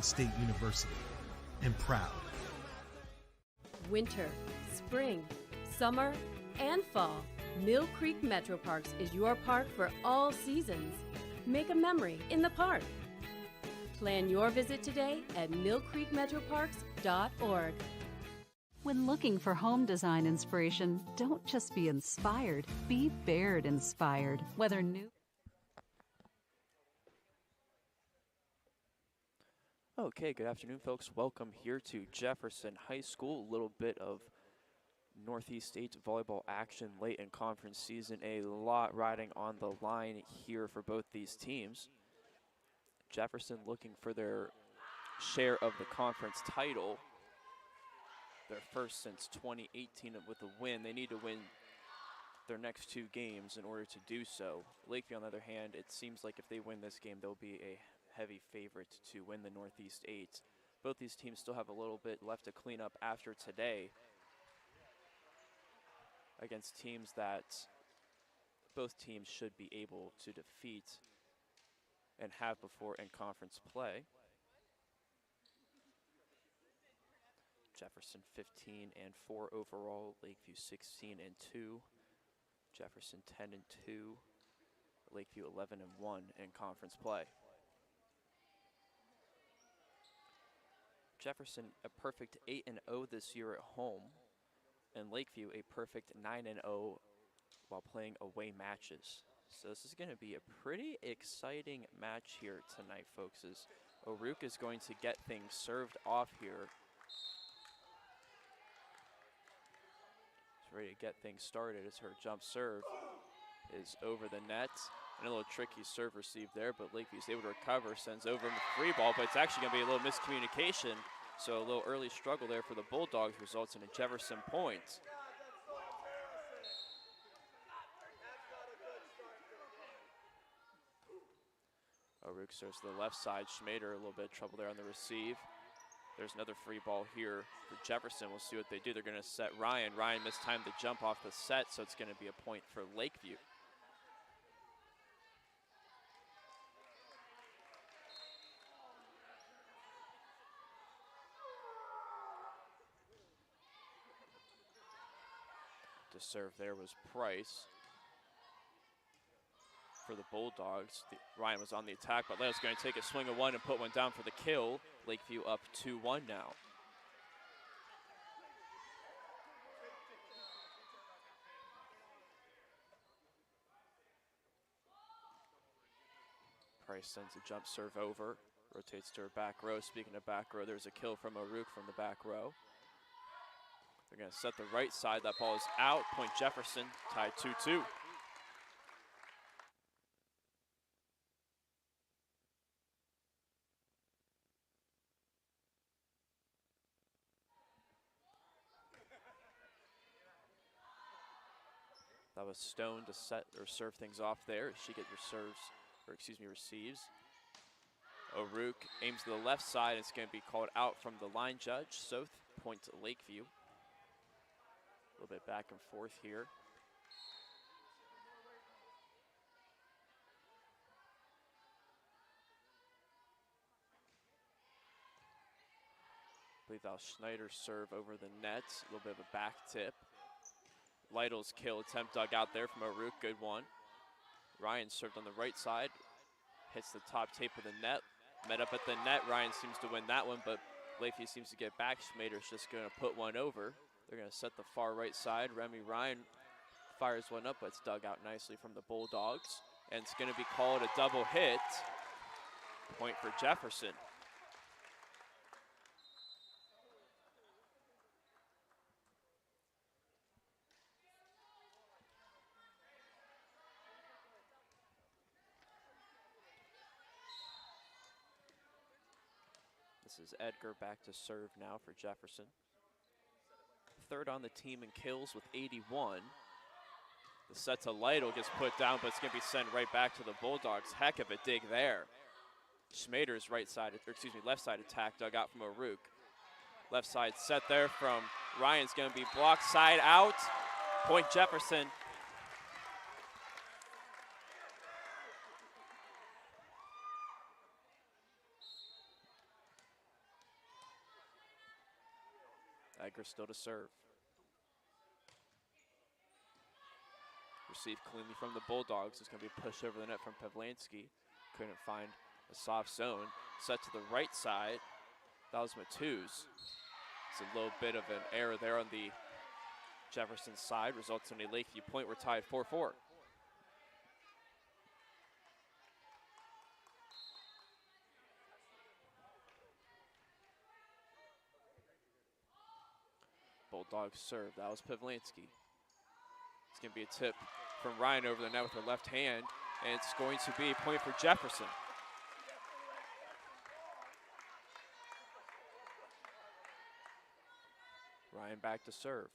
State University, and proud. Winter, spring, summer, and fall, Mill Creek Metro Parks is your park for all seasons. Make a memory in the park. Plan your visit today at millcreekmetroparks.org. When looking for home design inspiration, don't just be inspired, be Baird inspired. Whether new. Okay, good afternoon, folks. Welcome here to Jefferson High School. A little bit of Northeast State volleyball action late in conference season. A lot riding on the line here for both these teams. Jefferson looking for their share of the conference title. Their first since 2018 with a win. They need to win their next two games in order to do so. Lakeview, on the other hand, it seems like if they win this game, they'll be a heavy favorite to win the Northeast 8. Both these teams still have a little bit left to clean up after today against teams that both teams should be able to defeat and have before in conference play. Jefferson 15-4 overall, Lakeview 16-2, Jefferson 10-2, Lakeview 11-1 in conference play. Jefferson a perfect 8-0 this year at home, and Lakeview a perfect 9-0 while playing away matches. So this is going to be a pretty exciting match here tonight, folks, as O'Rourke is going to get things served off here. She's ready to get things started as her jump serve is over the net. And a little tricky serve received there, but Lakeview's able to recover, sends over in the free ball, but it's actually going to be a little miscommunication. So a little early struggle there for the Bulldogs results in a Jefferson point. O'Rourke serves to the left side. Schmader a little bit of trouble there on the receive. There's another free ball here for Jefferson. We'll see what they do. They're going to set Ryan. Ryan mistimed the jump off the set, so it's going to be a point for Lakeview. To serve there was Price for the Bulldogs. Ryan was on the attack, but Leo's going to take a swing of one and put one down for the kill. Lakeview up 2-1 now. Price sends a jump serve over, rotates to her back row. Speaking of back row, there's a kill from O'Rourke from the back row. They're going to set the right side. That ball is out. Point Jefferson, tied 2-2. That was Stone to set or serve things off there. She receives. O'Rourke aims to the left side. It's going to be called out from the line judge. So point to Lakeview. A little bit back and forth here. I believe that was Schneider's serve over the net. A little bit of a back tip. Lytle's kill attempt dug out there from O'Rourke. Good one. Ryan served on the right side. Hits the top tape of the net. Met up at the net. Ryan seems to win that one, but Lakeview seems to get back. Schmader's just going to put one over. They're going to set the far right side. Remy Ryan fires one up, but it's dug out nicely from the Bulldogs. And it's going to be called a double hit. Point for Jefferson. This is Edgar back to serve now for Jefferson. Third on the team in kills with 81. The set to Lytle gets put down, but it's going to be sent right back to the Bulldogs. Heck of a dig there. Schmader's left side attack dug out from O'Rourke. Left side set there from Ryan's going to be blocked side out. Point Jefferson. Edgar still to serve. Received cleanly from the Bulldogs. It's going to be pushed over the net from Pavlansky. Couldn't find a soft zone. Set to the right side. That was Matuz. It's a little bit of an error there on the Jefferson side. Results in a Lakeview point. We're tied 4-4. Bulldogs serve. That was Pavlansky. It's going to be a tip from Ryan over the net with her left hand, and it's going to be a point for Jefferson. Ryan back to serve.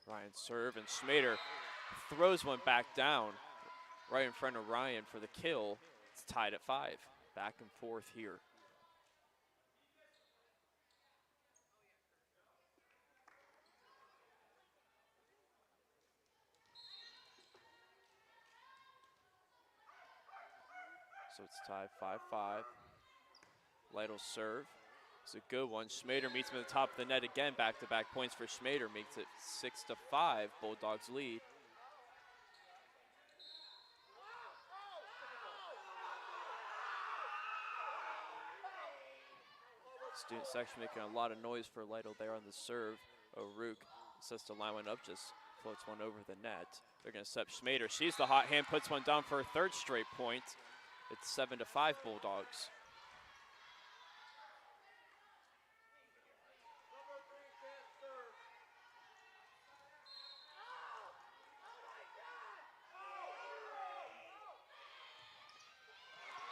Ryan serve, and Schmader throws one back down right in front of Ryan for the kill. It's tied at 5. Back and forth here. So it's tied 5-5. Lytle's serve. It's a good one. Schmader meets him at the top of the net again. Back-to-back points for Schmader. Makes it 6-5. Bulldogs lead. Student section making a lot of noise for Lytle there on the serve. O'Rourke sets the line one up, just floats one over the net. They're going to set Schmader. She's the hot hand, puts one down for her 3rd straight point. It's 7-5 Bulldogs.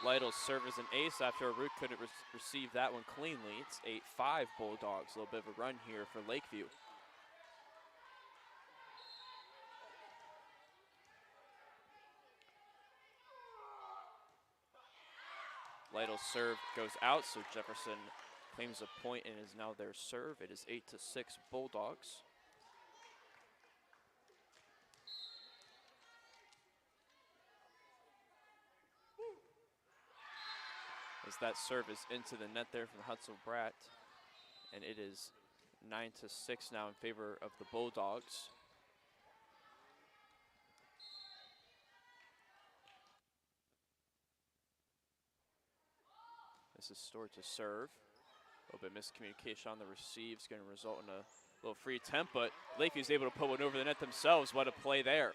Lytle's serve is an ace after O'Rourke couldn't receive that one cleanly. It's 8-5 Bulldogs. A little bit of a run here for Lakeview. Lytle's serve goes out, so Jefferson claims a point and is now their serve. It is 8-6 Bulldogs. As that serve is into the net there from Hutzel-Bratt, and it is 9-6 now in favor of the Bulldogs. This is Stewart to serve. A little bit of miscommunication on the receive. It's going to result in a little free attempt, but Lakeview's able to put one over the net themselves. What a play there.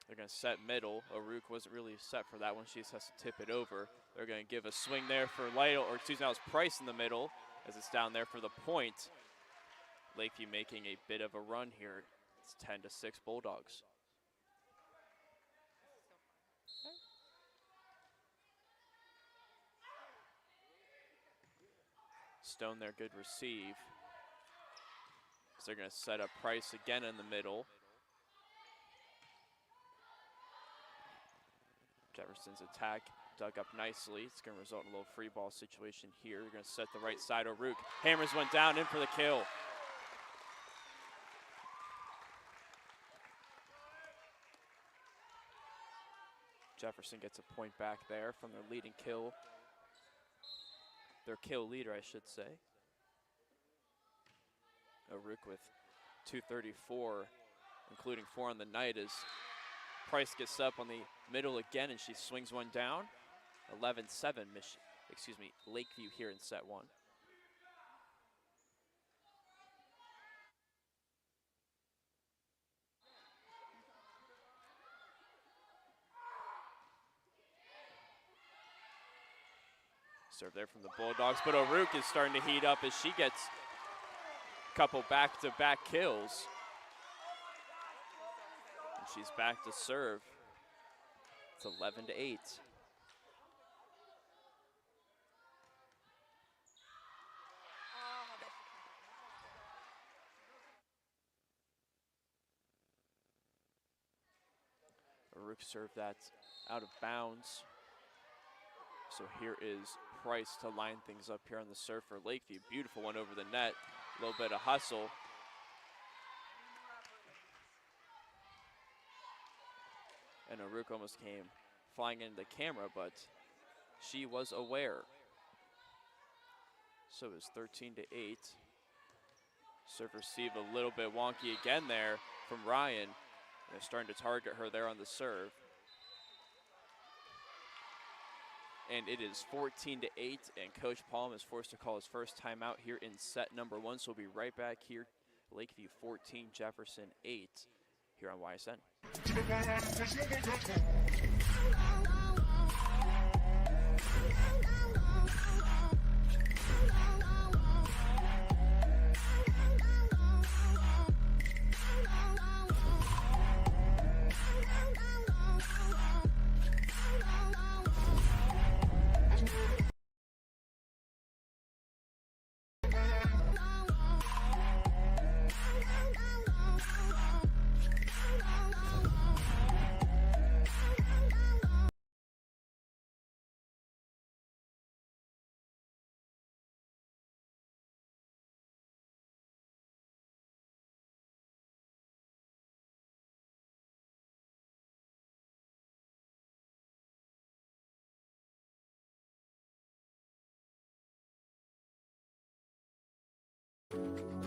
They're going to set middle. O'Rourke wasn't really set for that one. She just has to tip it over. They're going to give a swing there for Lytle, or excuse me, that was Price in the middle as it's down there for the point. Lakeview making a bit of a run here. It's 10-6 Bulldogs. Stone there, good receive. So they're going to set up Price again in the middle. Jefferson's attack dug up nicely. It's going to result in a little free ball situation here. They're going to set the right side. O'Rourke hammers one down, in for the kill. Jefferson gets a point back there from their leading kill. Their kill leader, I should say. O'Rourke with 234, including 4 on the night, as Price gets up on the middle again, and she swings one down. 11-7, Lakeview here in set 1. Serve there from the Bulldogs, but O'Rourke is starting to heat up as she gets a couple back-to-back kills. And she's back to serve. It's 11-8. O'Rourke served that out of bounds. So here is Price to line things up here on the serve for Lakeview. Beautiful one over the net. A little bit of hustle. And Aruk almost came flying into the camera, but she was aware. So it was 13-8. Serve receive a little bit wonky again there from Ryan. And they're starting to target her there on the serve. And it is 14-8, and Coach Palm is forced to call his first timeout here in set number 1. So we'll be right back here. Lakeview 14, Jefferson 8, here on YSN.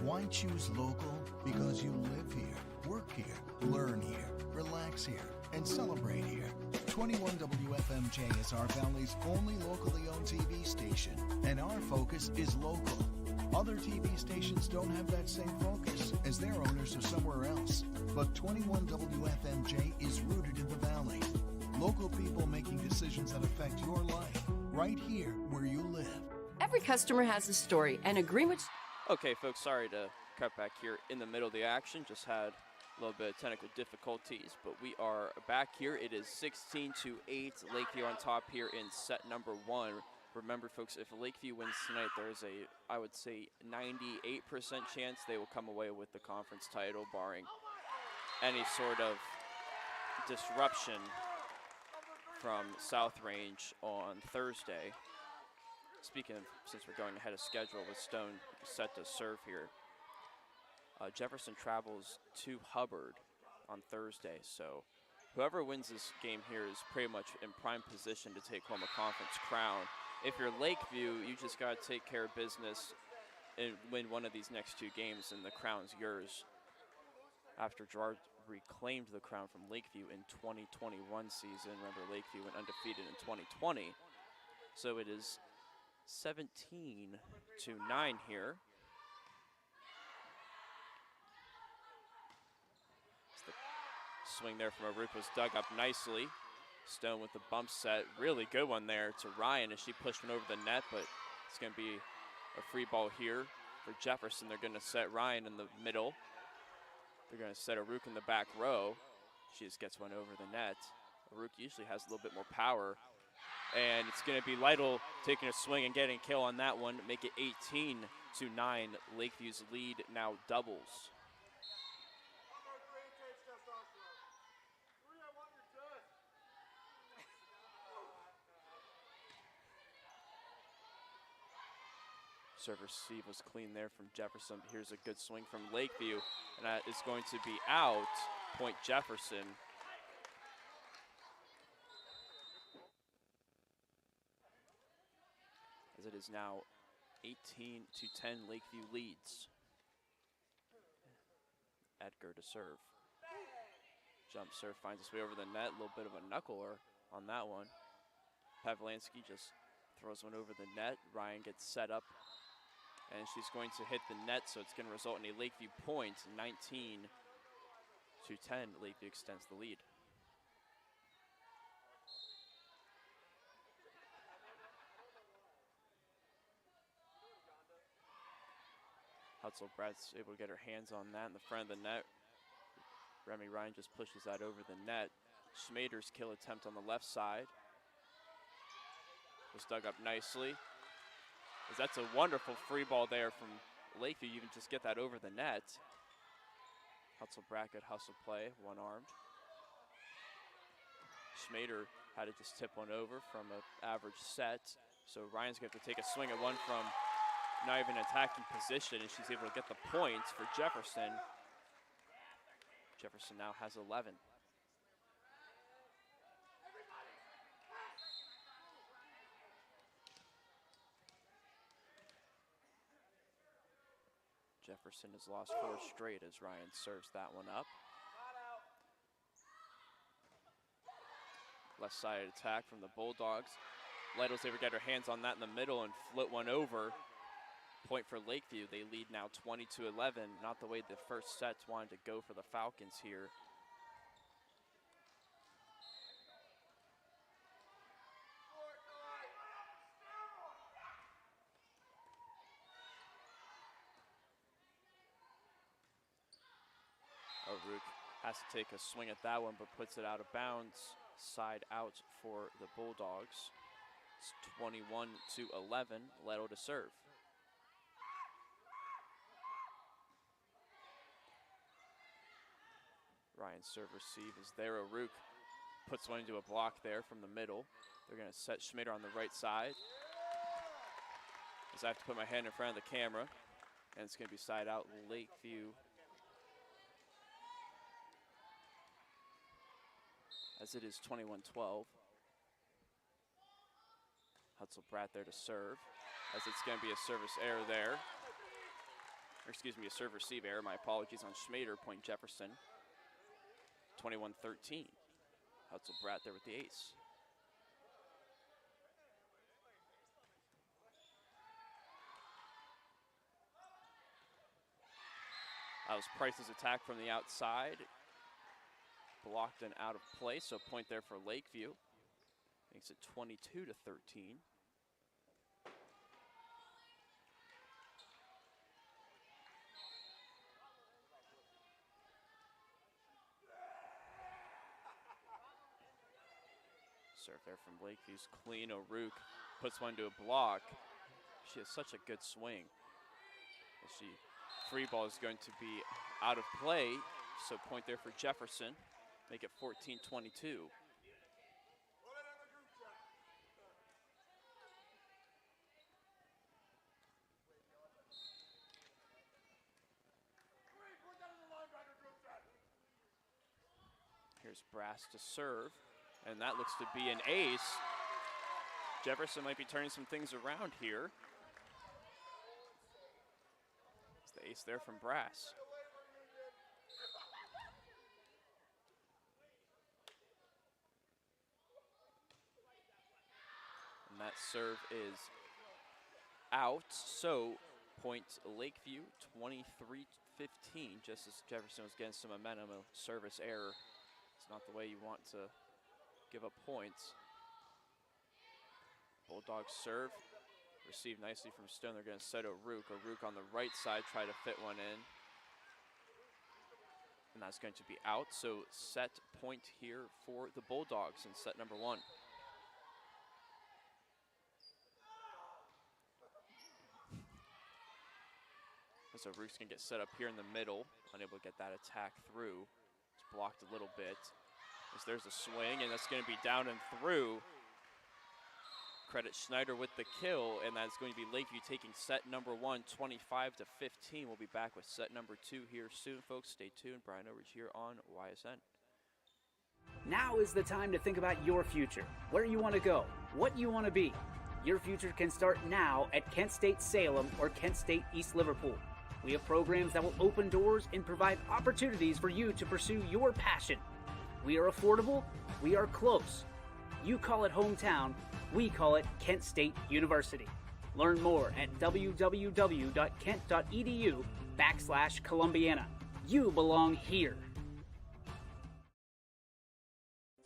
Why choose local? Because you live here, work here, learn here, relax here, and celebrate here. 21 WFMJ is our Valley's only locally owned TV station, and our focus is local. Other TV stations don't have that same focus, as their owners are somewhere else. But 21 WFMJ is rooted in the Valley. Local people making decisions that affect your life, right here where you live. Every customer has a story, and agreements. Okay, folks, sorry to cut back here in the middle of the action. Just had a little bit of technical difficulties, but we are back here. It is 16-8, Lakeview on top here in set number 1. Remember, folks, if Lakeview wins tonight, there's I would say, 98% chance they will come away with the conference title, barring any sort of disruption from South Range on Thursday. Speaking of, since we're going ahead of schedule with Stone set to serve here, Jefferson travels to Hubbard on Thursday. So whoever wins this game here is pretty much in prime position to take home a conference crown. If you're Lakeview, you just got to take care of business and win one of these next 2 games, and the crown's yours. After Gerard reclaimed the crown from Lakeview in 2021 season, remember Lakeview went undefeated in 2020. So it is 17-9 here. The swing there from Aruk was dug up nicely. Stone with the bump set, really good one there to Ryan as she pushed one over the net, but it's going to be a free ball here for Jefferson. They're going to set Ryan in the middle. They're going to set Aruk in the back row. She just gets one over the net. Aruk usually has a little bit more power. And it's going to be Lytle taking a swing and getting a kill on that one, make it 18-9. Lakeview's lead now doubles. Serve receive was clean there from Jefferson. Here's a good swing from Lakeview, and that is going to be out. Point Jefferson. As it is now 18-10, Lakeview leads. Edgar to serve. Jump serve finds its way over the net. A little bit of a knuckler on that one. Pavlansky just throws one over the net. Ryan gets set up, and she's going to hit the net, so it's going to result in a Lakeview point. 19-10, Lakeview extends the lead. Hutzel Brad's able to get her hands on that in the front of the net. Remy Ryan just pushes that over the net. Schmader's kill attempt on the left side was dug up nicely. As that's a wonderful free ball there from Lakeview. You can just get that over the net. Hutzel Brackett hustle play, one-armed. Schmader had to just tip one over from an average set. So Ryan's going to have to take a swing at one from not even attacking position, and she's able to get the points for Jefferson. Jefferson now has 11. Jefferson has lost 4 straight as Ryan serves that one up. Left side attack from the Bulldogs. Lytle's able to get her hands on that in the middle and flit one over. Point for Lakeview. They lead now 20-11. Not the way the first sets wanted to go for the Falcons here. Rook has to take a swing at that one, but puts it out of bounds. Side out for the Bulldogs. It's 21-11. Lytle to serve. Ryan's serve receive is there. Rook puts one into a block there from the middle. They're going to set Schmider on the right side. As I have to put my hand in front of the camera, and it's going to be side out Lakeview. As it is 21-12. Hutzelbratt there to serve, as it's going to be a service error there. Or excuse me, a serve receive error. My apologies on Schmader, point Jefferson. 21-13. Hutzelbratt there with the ace. That was Price's attack from the outside. Blocked and out of play, so point there for Lakeview. Makes it 22-13. Serve there from Lakeview's clean. O'Rourke puts one to a block. She has such a good swing. Free ball is going to be out of play, so point there for Jefferson. Make it 14-22. Here's Brass to serve, and that looks to be an ace. Jefferson might be turning some things around here. It's the ace there from Brass. And that serve is out, so point Lakeview 23-15, just as Jefferson was getting some momentum, a service error. It's not the way you want to give up points. Bulldogs serve, received nicely from Stone. They're going to set O'Rourke. O'Rourke on the right side, try to fit one in. And that's going to be out, so set point here for the Bulldogs in set number 1. So O'Rourke's going to get set up here in the middle, unable to get that attack through. It's blocked a little bit. As there's a swing, and that's going to be down and through. Credit Schneider with the kill, and that's going to be Lakeview taking set number 1, 25-15. We'll be back with set number 2 here soon, folks. Stay tuned. Brian Overage here on YSN. Now is the time to think about your future, where you want to go, what you want to be. Your future can start now at Kent State Salem or Kent State East Liverpool. We have programs that will open doors and provide opportunities for you to pursue your passion. We are affordable, we are close. You call it hometown, we call it Kent State University. Learn more at www.kent.edu/Columbiana. You belong here.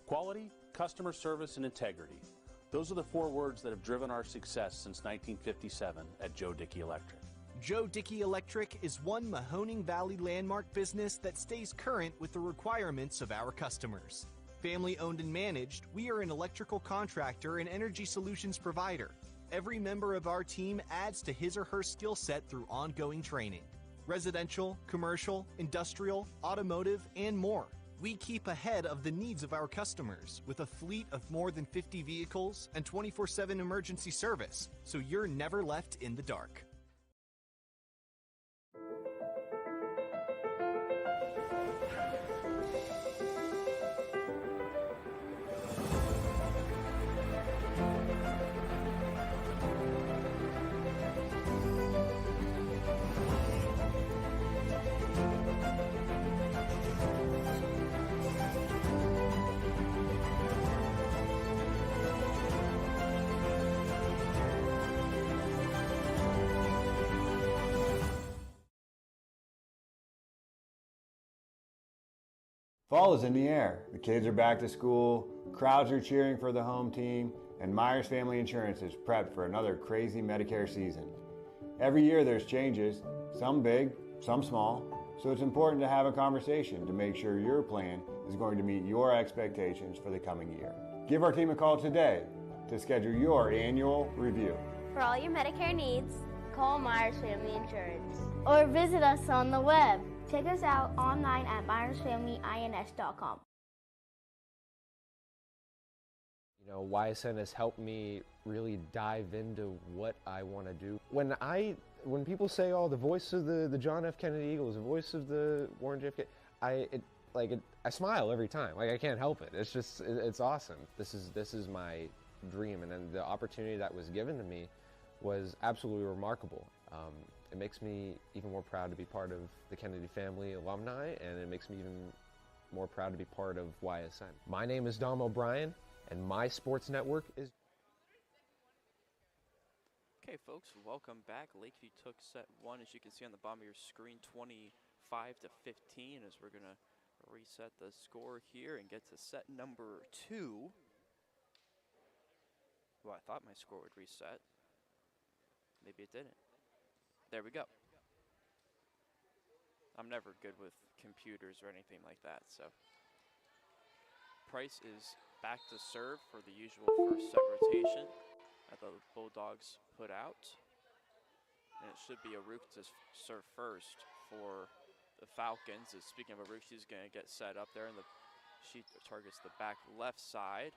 Quality, customer service, and integrity. Those are the 4 words that have driven our success since 1957 at Joe Dickey Electric. Joe Dickey Electric is one Mahoning Valley landmark business that stays current with the requirements of our customers. Family owned and managed, we are an electrical contractor and energy solutions provider. Every member of our team adds to his or her skill set through ongoing training. Residential, commercial, industrial, automotive, and more. We keep ahead of the needs of our customers with a fleet of more than 50 vehicles and 24/7 emergency service, so you're never left in the dark. Fall is in the air. The kids are back to school, crowds are cheering for the home team, and Myers Family Insurance is prepped for another crazy Medicare season. Every year there's changes, some big, some small, so it's important to have a conversation to make sure your plan is going to meet your expectations for the coming year. Give our team a call today to schedule your annual review. For all your Medicare needs, call Myers Family Insurance or visit us on the web. Check us out online at myersfamilyins.com. You know, YSN has helped me really dive into what I want to do. When people say, "Oh, the voice of the John F. Kennedy Eagles, the voice of the Warren JFK," I smile every time. Like, I can't help it. It's just, it's awesome. This is my dream, and then the opportunity that was given to me was absolutely remarkable. It makes me even more proud to be part of the Kennedy family alumni, and it makes me even more proud to be part of YSN. My name is Dom O'Brien, and my sports network is... Okay, folks, welcome back. Lakeview took set one, as you can see on the bottom of your screen, 25-15, as we're going to reset the score here and get to set number 2. Well, I thought my score would reset. Maybe it didn't. There we go. I'm never good with computers or anything like that, so. Price is back to serve for the usual first set rotation that the Bulldogs put out. And it should be Arouk to serve first for the Falcons. As speaking of Arouk, she's going to get set up there, and she targets the back left side.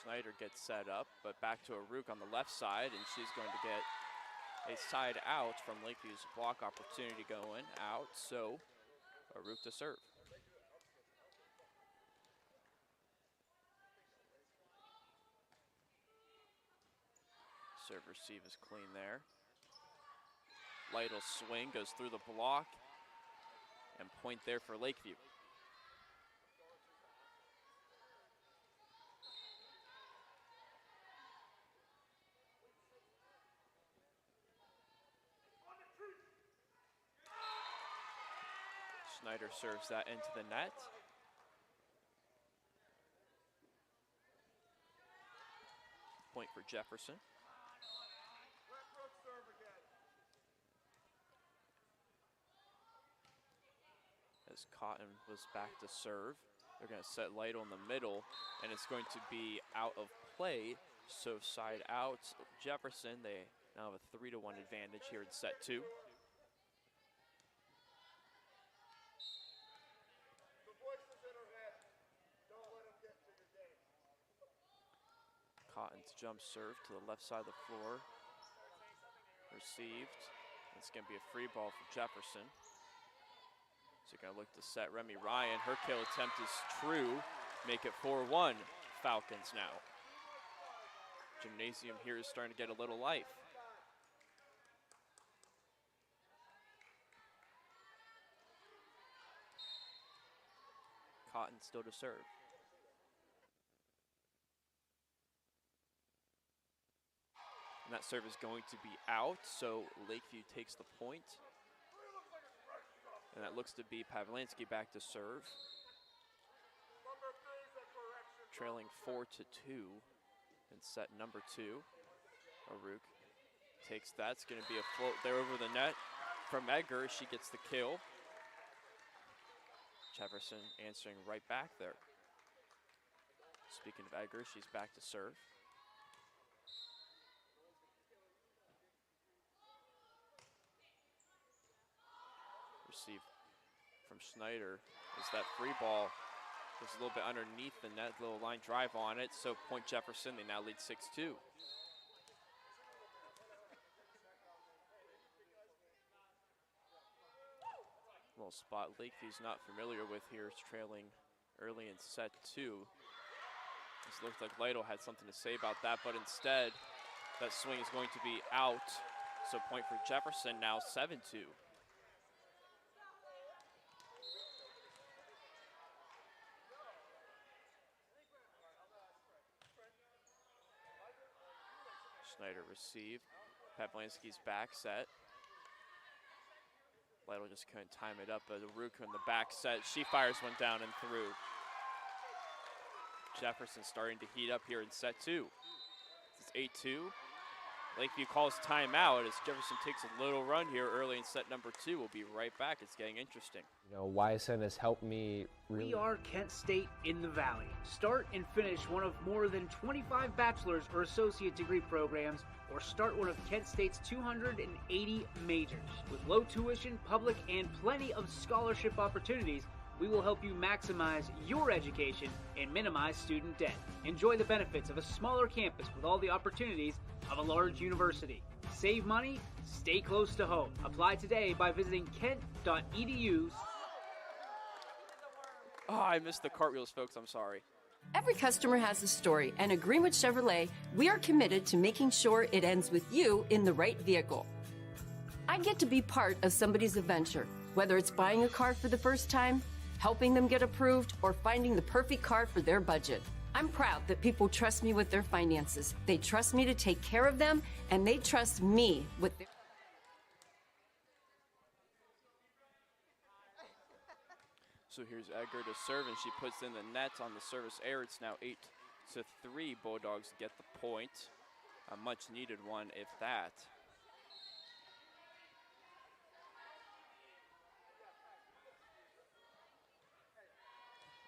Schneider gets set up, but back to Arouk on the left side, and she's going to get a side out from Lakeview's block opportunity going out, so Arouk to serve. Serve receive is clean there. Lytle swing goes through the block, and point there for Lakeview. Schneider serves that into the net. Point for Jefferson. As Cotton was back to serve, they're going to set Lytle in the middle, and it's going to be out of play. So side out, Jefferson. They now have a 3-1 advantage here in set 2. Cotton's jump serve to the left side of the floor. Received. It's going to be a free ball for Jefferson. So you're going to look to set Remy Ryan. Her kill attempt is true. Make it 4-1 Falcons now. Gymnasium here is starting to get a little life. Cotton still to serve. And that serve is going to be out, so Lakeview takes the point. And that looks to be Pavlansky back to serve. Trailing 4-2 in set number 2. Arouk takes that. It's going to be a float there over the net from Edgar. She gets the kill. Jefferson answering right back there. Speaking of Edgar, she's back to serve. Receive from Schneider is that free ball was a little bit underneath the net, little line drive on it, so point Jefferson, they now lead 6-2. Little spot Lakeview's not familiar with here, is trailing early in set 2. This looked like Lytle had something to say about that, but instead that swing is going to be out, so point for Jefferson, now 7-2. Schneider received. Pavlansky's back set. Lytle just couldn't time it up, but Aruka in the back set, she fires one down and through. Jefferson starting to heat up here in set 2. It's 8-2. Lakeview calls timeout as Jefferson takes a little run here early in set number 2. We'll be right back. It's getting interesting. You know, YSN has helped me really. We are Kent State in the Valley. Start and finish one of more than 25 bachelor's or associate degree programs, or start one of Kent State's 280 majors. With low tuition, public, and plenty of scholarship opportunities, we will help you maximize your education and minimize student debt. Enjoy the benefits of a smaller campus with all the opportunities of a large university. Save money, stay close to home. Apply today by visiting kent.edu. Oh, I missed the cartwheels, folks. I'm sorry. Every customer has a story, and at Greenwood Chevrolet, we are committed to making sure it ends with you in the right vehicle. I get to be part of somebody's adventure, whether it's buying a car for the first time, helping them get approved, or finding the perfect car for their budget. I'm proud that people trust me with their finances. They trust me to take care of them, and they trust me with their... So here's Edgar to serve, and she puts in the net on the service error. It's now 8-3. Bulldogs get the point. A much needed one, if that.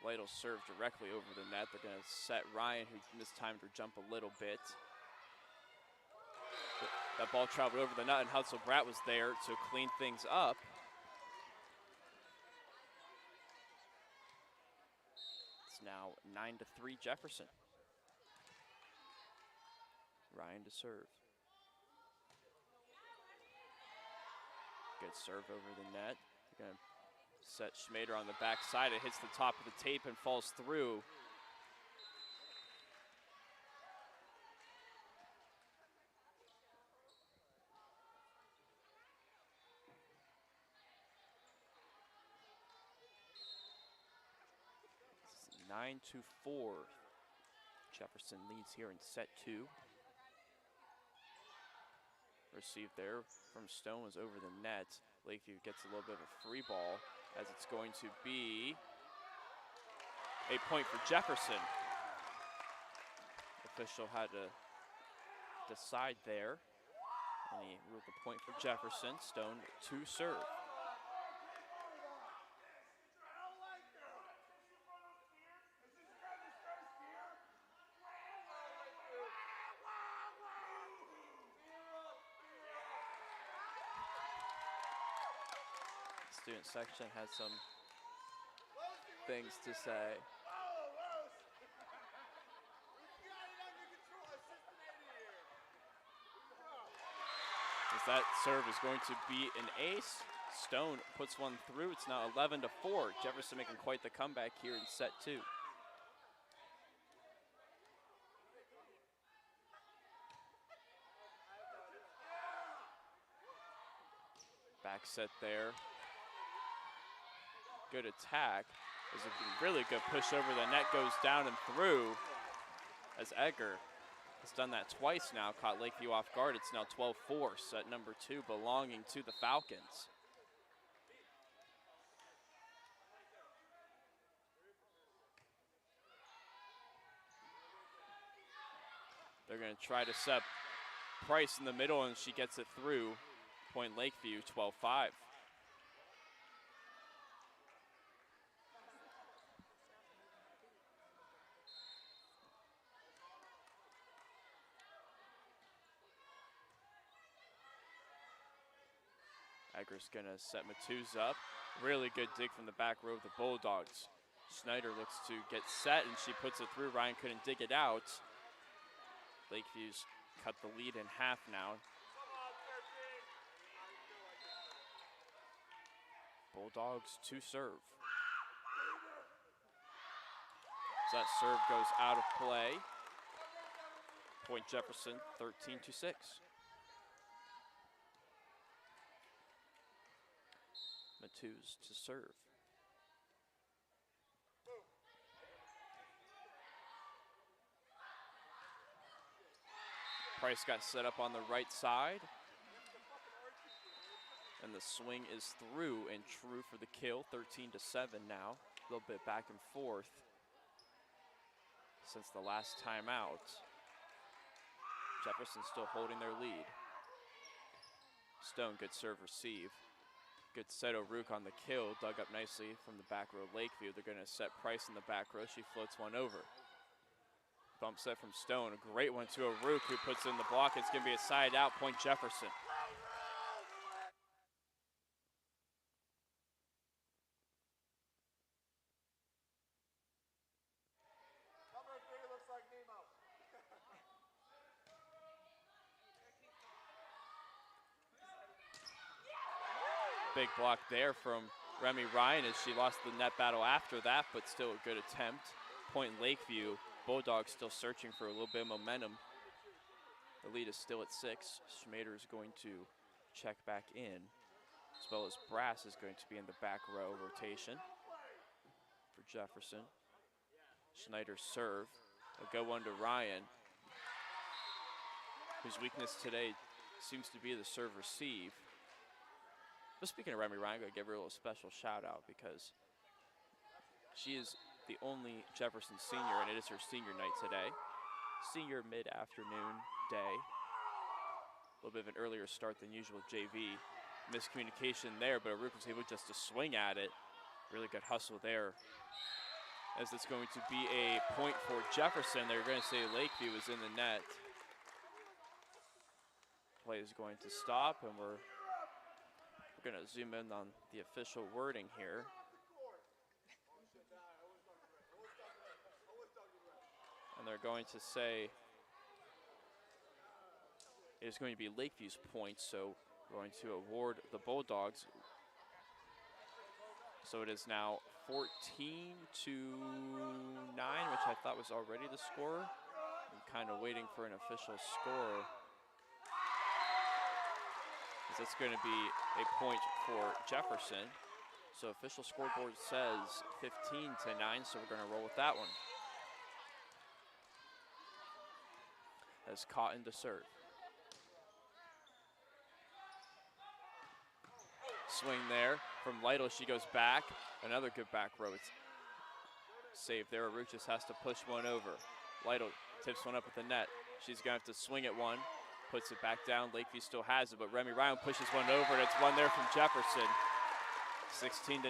Lytle served directly over the net. They're going to set Ryan, who mistimed her jump a little bit. That ball traveled over the net, and Hudson Bratt was there to clean things up. It's now 9-3 Jefferson. Ryan to serve. Good serve over the net. They're going to set Schmader on the backside. It hits the top of the tape and falls through. It's 9-4. Jefferson leads here in set 2. Received there from Stone was over the net. Lakeview gets a little bit of a free ball, as it's going to be a point for Jefferson. Official had to decide there, and he ruled the point for Jefferson. Stone to serve. Student section has some things to say. As that serve is going to be an ace. Stone puts one through. It's now 11-4. Jefferson making quite the comeback here in set 2. Back set there. Good attack. There's a really good push over the net, goes down and through, as Edgar has done that twice now, caught Lakeview off guard. It's now 12-4, set number 2 belonging to the Falcons. They're going to try to set Price in the middle, and she gets it through. Point Lakeview, 12-5. Edgar's gonna set Matuz up. Really good dig from the back row of the Bulldogs. Schneider looks to get set, and she puts it through. Ryan couldn't dig it out. Lakeview's cut the lead in half now. Bulldogs to serve. So that serve goes out of play. Point Jefferson, 13-6. Matuz to serve. Price got set up on the right side. And the swing is through and true for the kill. 13-7 now. A little bit back and forth since the last timeout. Jefferson still holding their lead. Stone, good serve receive. Good set O'Rourke on the kill, dug up nicely from the back row Lakeview. They're gonna set Price in the back row. She floats one over. Bump set from Stone, a great one to O'Rourke, who puts in the block. It's gonna be a side out, point Jefferson. Big block there from Remy Ryan as she lost the net battle after that, but still a good attempt. Point Lakeview. Bulldogs still searching for a little bit of momentum. The lead is still at 6. Schmader is going to check back in, as well as Brass is going to be in the back row rotation for Jefferson. Schneider's serve. A good one to Ryan, whose weakness today seems to be the serve receive. But speaking of Remy Ryan, I'm going to give her a little special shout out because she is the only Jefferson senior, and it is her senior night today. Senior mid-afternoon day. A little bit of an earlier start than usual JV. Miscommunication there, but O'Rourke was able just to swing at it. Really good hustle there. As it's going to be a point for Jefferson. They're going to say Lakeview is in the net. Play is going to stop, and we're going to zoom in on the official wording here. And they're going to say it is going to be Lakeview's points, so we're going to award the Bulldogs. So it is now 14-9, which I thought was already the score. I'm kind of waiting for an official score. It's going to be a point for Jefferson. So official scoreboard says 15-9, so we're going to roll with that one. As Cotton to serve. Swing there from Lytle, she goes back. Another good back row. It's save there. O'Rourke just has to push one over. Lytle tips one up at the net. She's going to have to swing at one. Puts it back down. Lakeview still has it, but Remy Ryan pushes one over, and it's one there from Jefferson. 16-9,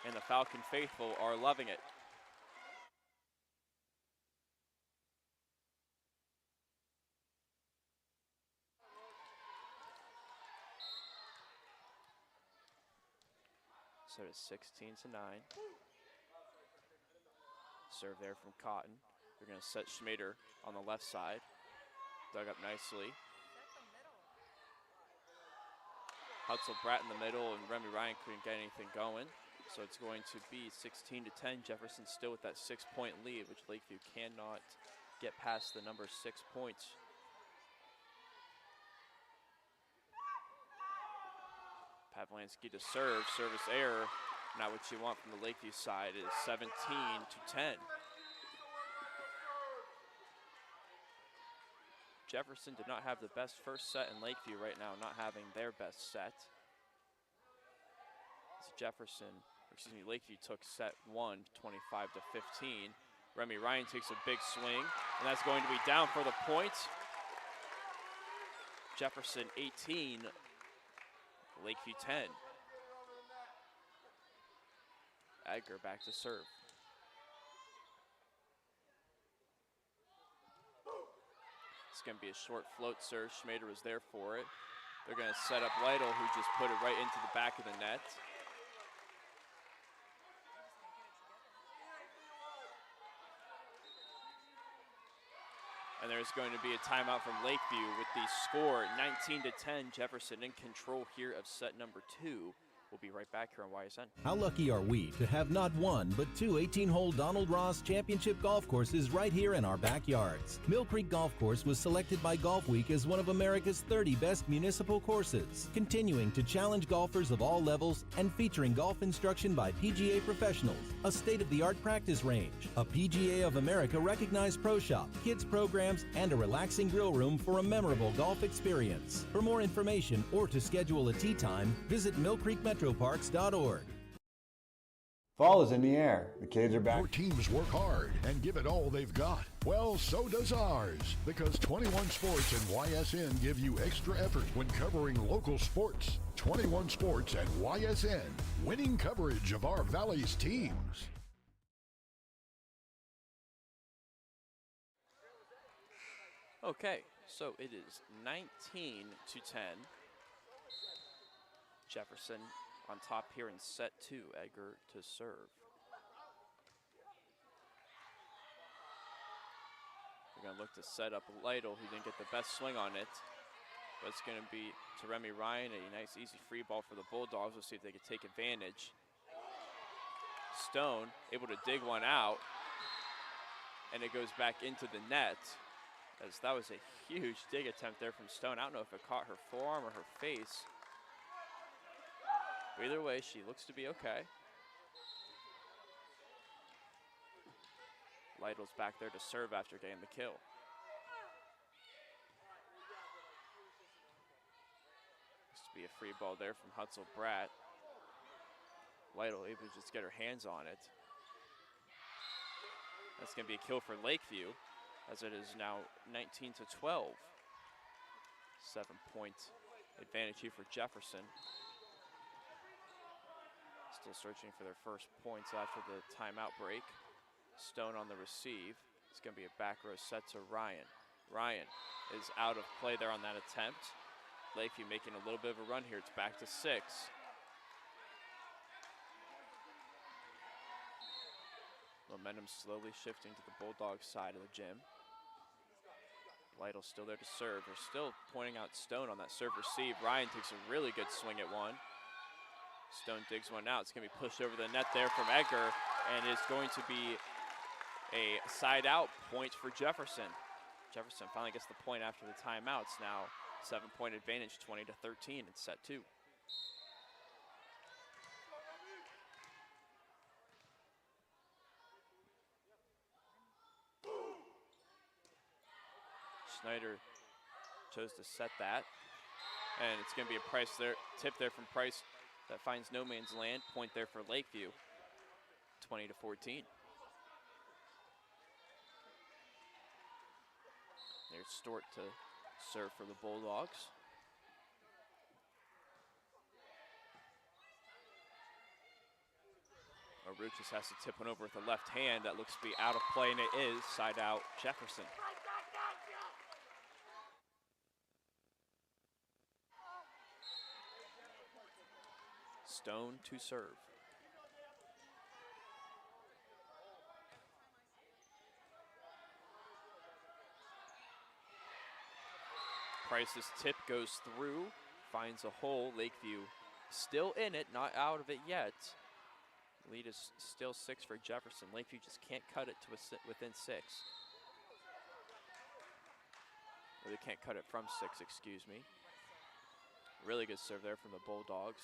and the Falcon faithful are loving it. So it's 16-9. Serve there from Cotton. They're going to set Schmader on the left side. Dug up nicely. Hutzel Bratt in the middle, and Remy Ryan couldn't get anything going. So it's going to be 16-10. Jefferson still with that 6-point lead, which Lakeview cannot get past the number 6 points. Pavlansky to serve, service error. Not what you want from the Lakeview side. It is 17-10. Jefferson did not have the best first set in Lakeview right now, not having their best set. Lakeview took set 1, 25-15. Remy Ryan takes a big swing, and that's going to be down for the point. Jefferson 18, Lakeview 10. Edgar back to serve. It's going to be a short float serve. Schmader was there for it. They're going to set up Lytle, who just put it right into the back of the net. And there's going to be a timeout from Lakeview with the score 19-10. Jefferson in control here of set number 2. We'll be right back here on YSN. How lucky are we to have not one, but two 18-hole Donald Ross Championship golf courses right here in our backyards. Mill Creek Golf Course was selected by Golf Week as one of America's 30 best municipal courses, continuing to challenge golfers of all levels and featuring golf instruction by PGA professionals, a state-of-the-art practice range, a PGA of America recognized pro shop, kids programs, and a relaxing grill room for a memorable golf experience. For more information or to schedule a tee time, visit millcreekmetroparks.org. Fall is in the air. The kids are back. Your teams work hard and give it all they've got. Well, so does ours, because 21 Sports and YSN give you extra effort when covering local sports. 21 Sports and YSN, winning coverage of our Valley's teams. Okay, so it is 19-10. Jefferson on top here in set 2. Edgar to serve. We're going to look to set up Lytle. He didn't get the best swing on it. But it's going to be to Remy Ryan, a nice easy free ball for the Bulldogs. We'll see if they can take advantage. Stone able to dig one out. And it goes back into the net. As that was a huge dig attempt there from Stone. I don't know if it caught her forearm or her face. But either way, she looks to be okay. Lytle's back there to serve after getting the kill. Looks to be a free ball there from Hutzel Bratt. Lytle able to just get her hands on it. That's going to be a kill for Lakeview, as it is now 19-12. 7-point advantage here for Jefferson. Still searching for their first points after the timeout break. Stone on the receive. It's going to be a back row set to Ryan. Ryan is out of play there on that attempt. Lakeview making a little bit of a run here. It's back to 6. Momentum slowly shifting to the Bulldogs side of the gym. Lytle's still there to serve. They're still pointing out Stone on that serve receive. Ryan takes a really good swing at one. Stone digs one out. It's going to be pushed over the net there from Edgar, and it's going to be a side out point for Jefferson. Jefferson finally gets the point after the timeout. It's now 7-point advantage, 20-13 in set 2. Schneider chose to set that, and it's going to be a Price there, tip there from Price that finds no man's land. Point there for Lakeview, 20-14. There's Stort to serve for the Bulldogs. Aruch just has to tip one over with the left hand. That looks to be out of play, and it is side out Jefferson. Stone to serve. Price's tip goes through, finds a hole. Lakeview still in it, not out of it yet. Lead is still 6 for Jefferson. Lakeview just can't cut it to within 6. Or they can't cut it from 6, excuse me. Really good serve there from the Bulldogs.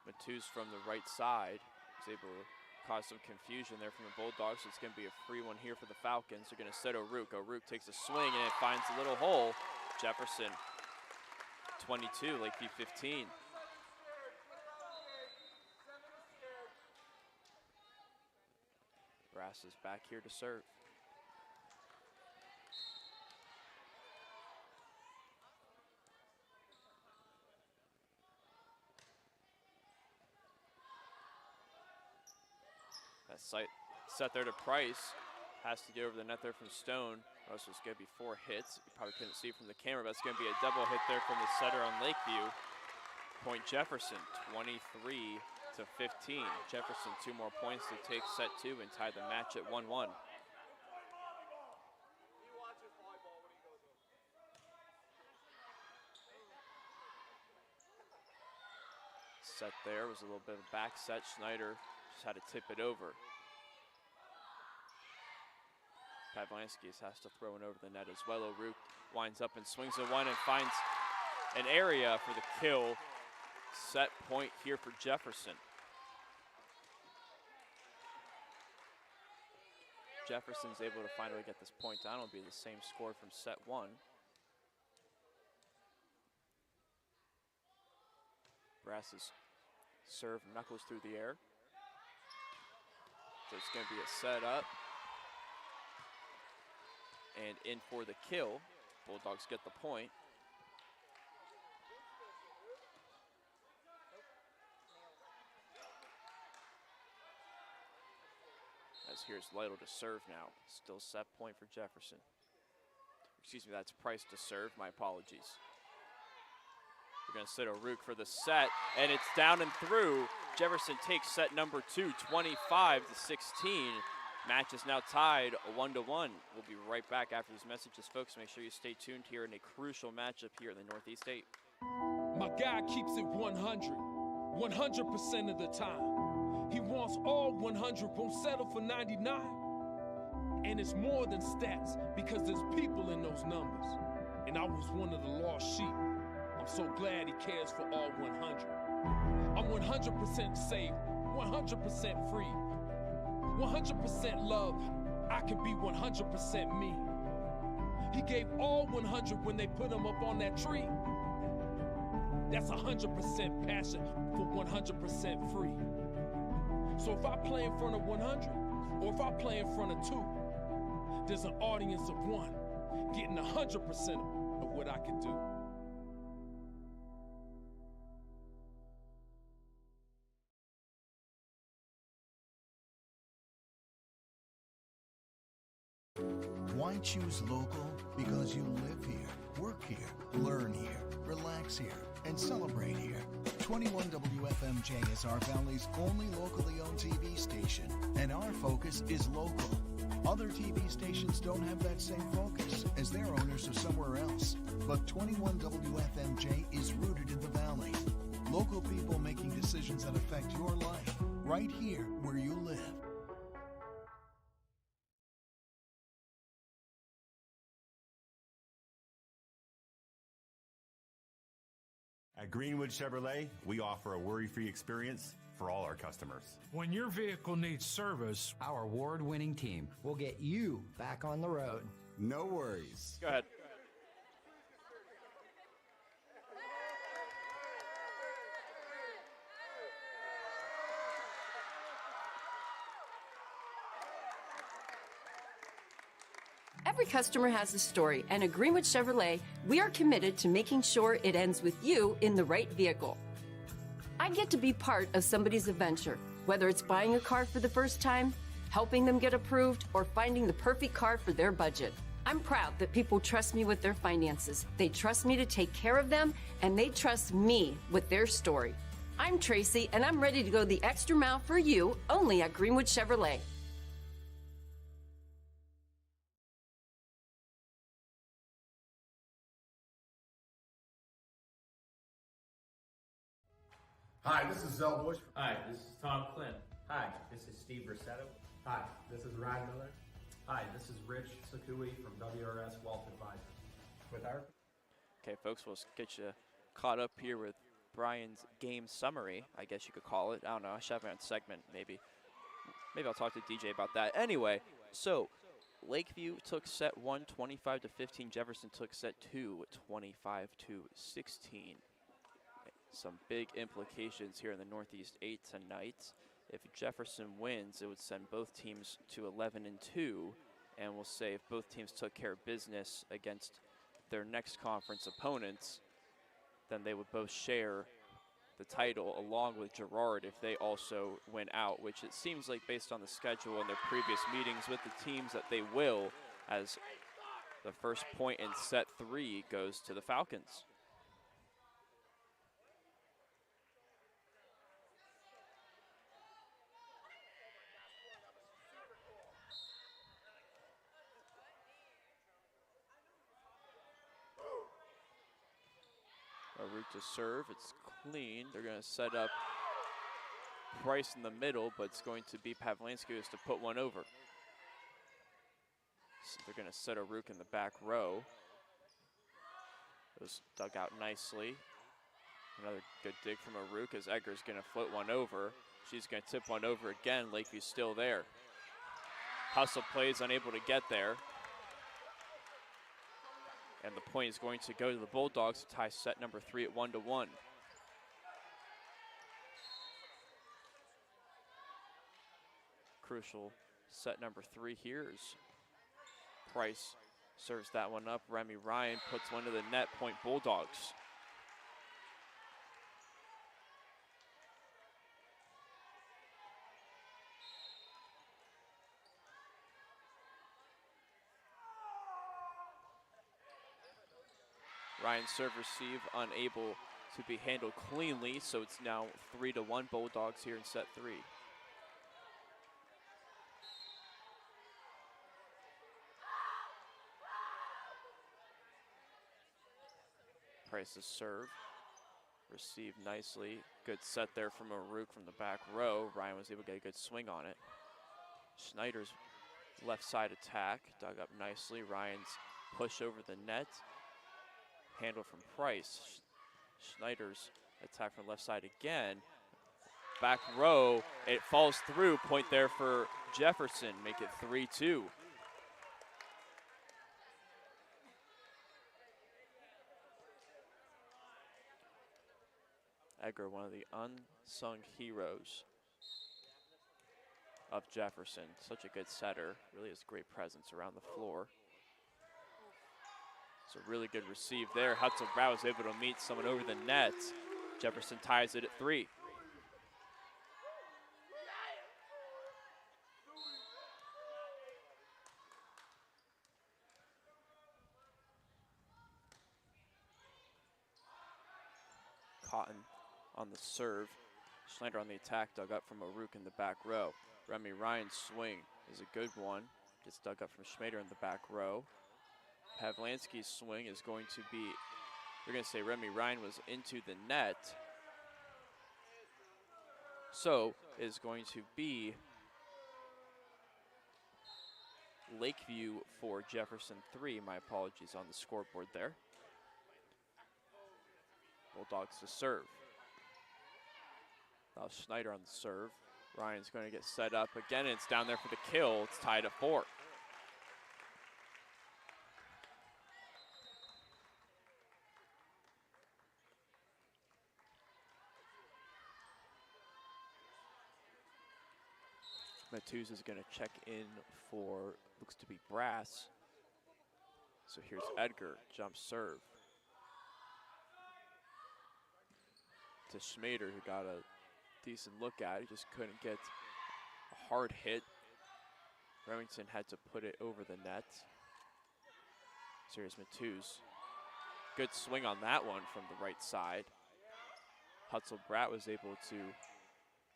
Matthews from the right side is able to cause some confusion there from the Bulldogs. It's going to be a free one here for the Falcons. They're going to set O'Rourke. O'Rourke takes a swing and it finds a little hole. Jefferson 22, Lakeview 15. Brass is back here to serve. Set there to Price. Has to get over the net there from Stone. This was going to be 4 hits. You probably couldn't see from the camera, but it's going to be a double hit there from the setter on Lakeview. Point Jefferson, 23-15. Jefferson 2 more points to take set 2 and tie the match at 1-1. set there was a little bit of a back set. Schneider just had to tip it over. Pavlansky has to throw it over the net as well. O'Rourke winds up and swings a one and finds an area for the kill. Set point here for Jefferson. Jefferson's able to finally get this point down. It'll be the same score from set one. Brass's serve knuckles through the air. So it's going to be a setup. And in for the kill. Bulldogs get the point. As here's Lytle to serve now. Still set point for Jefferson. Excuse me, that's Price to serve. My apologies. We're going to sit O'Rourke for the set, and it's down and through. Jefferson takes set number 2, 25-16. Match is now tied 1-1. We'll be right back after these messages, folks. Make sure you stay tuned here in a crucial matchup here in the Northeast 8. My guy keeps it 100% of the time. He wants all 100, won't settle for 99. And it's more than stats because there's people in those numbers. And I was one of the lost sheep. I'm so glad he cares for all 100. I'm 100% safe, 100% free, 100% love. I can be 100% me. He gave all 100 when they put him up on that tree. That's 100% passion for 100% free. So if I play in front of 100, or if I play in front of 2, there's an audience of 1 getting 100% of what I can do. Why choose local? Because you live here, work here, learn here, relax here, and celebrate here. 21 WFMJ is our Valley's only locally owned TV station, and our focus is local. Other TV stations don't have that same focus, as their owners are somewhere else. But 21 WFMJ is rooted in the Valley. Local people making decisions that affect your life, right here where you live. At Greenwood Chevrolet, we offer a worry-free experience for all our customers. When your vehicle needs service, our award-winning team will get you back on the road. No worries. Go ahead. Every customer has a story, and at Greenwood Chevrolet, we are committed to making sure it ends with you in the right vehicle. I get to be part of somebody's adventure, whether it's buying a car for the first time, helping them get approved, or finding the perfect car for their budget. I'm proud that people trust me with their finances. They trust me to take care of them, and they trust me with their story. I'm Tracy, and I'm ready to go the extra mile for you, only at Greenwood Chevrolet. Hi, this is Zell Bush. Hi, this is Tom Clint. Hi, this is Steve Rossetto. Hi, this is Ryan Miller. Hi, this is Rich Sakui from WRS Wealth Advisors. Okay, folks, we'll get you caught up here with Brian's game summary, I guess you could call it. I don't know, I should have my own segment, maybe. Maybe I'll talk to DJ about that. Anyway, so Lakeview took set 1, 25-15. Jefferson took set 2, 25-16. Some big implications here in the Northeast 8 tonight. If Jefferson wins, it would send both teams to 11-2, and we'll say if both teams took care of business against their next conference opponents, then they would both share the title along with Girard if they also win out, which it seems like based on the schedule and their previous meetings with the teams that they will, as the first point in set 3 goes to the Falcons. O'Rourke to serve, it's clean. They're going to set up Price in the middle, but it's going to be Pavlansky who has to put one over. So they're going to set Aruk in the back row. It was dug out nicely. Another good dig from Aruk as Edgar's going to float one over. She's going to tip one over again. Lakeview's still there. Hustle plays, unable to get there. And the point is going to go to the Bulldogs to tie set number 3 at 1-1. Crucial set number 3 here is Price serves that one up. Remy Ryan puts one to the net, point Bulldogs. Ryan's serve receive unable to be handled cleanly, so it's now 3-1 Bulldogs here in set 3. Price's serve, received nicely. Good set there from Aruk from the back row. Ryan was able to get a good swing on it. Schneider's left side attack, dug up nicely. Ryan's push over the net. Handle from Price. Schneider's attack from left side again. Back row, it falls through. Point there for Jefferson, make it 3-2. Edgar, one of the unsung heroes of Jefferson. Such a good setter, really has great presence around the floor. So really good receive there. Hudson Brown was able to meet someone over the net. Jefferson ties it at 3. Cotton on the serve. Schneider on the attack, dug up from Aruk in the back row. Remy Ryan's swing is a good one. Gets dug up from Schneider in the back row. Pavlansky's swing is going to be, we're going to say Remy Ryan was into the net. So is going to be Lakeview for Jefferson 3. My apologies on the scoreboard there. Bulldogs to serve. Now Schneider on the serve. Ryan's going to get set up again, and it's down there for the kill. It's tied at 4. Matuz is going to check in for, looks to be Brass. So here's Edgar, jump serve. To Schmader, who got a decent look at it, just couldn't get a hard hit. Remington had to put it over the net. So here's Matuz. Good swing on that one from the right side. Hutzel Bratt was able to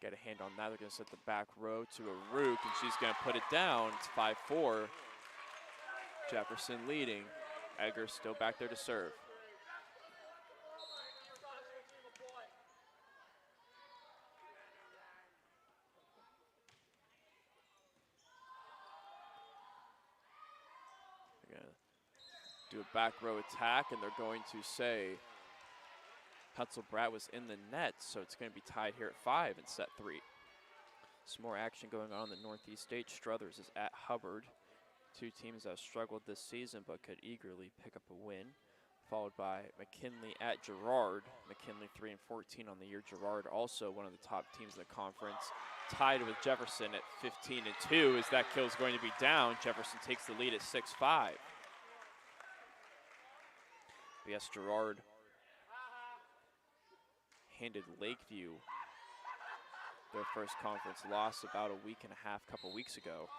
get a hand on that. They're going to set the back row to Aruk, and she's going to put it down. It's 5-4. Jefferson leading. Edgar still back there to serve. They're going to do a back row attack, and they're going to say Hutzel Bratt was in the net, so it's going to be tied here at 5 in set 3. Some more action going on in the Northeast State. Struthers is at Hubbard. 2 teams that have struggled this season but could eagerly pick up a win. Followed by McKinley at Girard. McKinley 3-14 on the year. Girard also one of the top teams in the conference. Tied with Jefferson at 15-2 as that kill is going to be down. Jefferson takes the lead at 6-5. Yes, Girard handed Lakeview their first conference loss about a week and a half, couple weeks ago.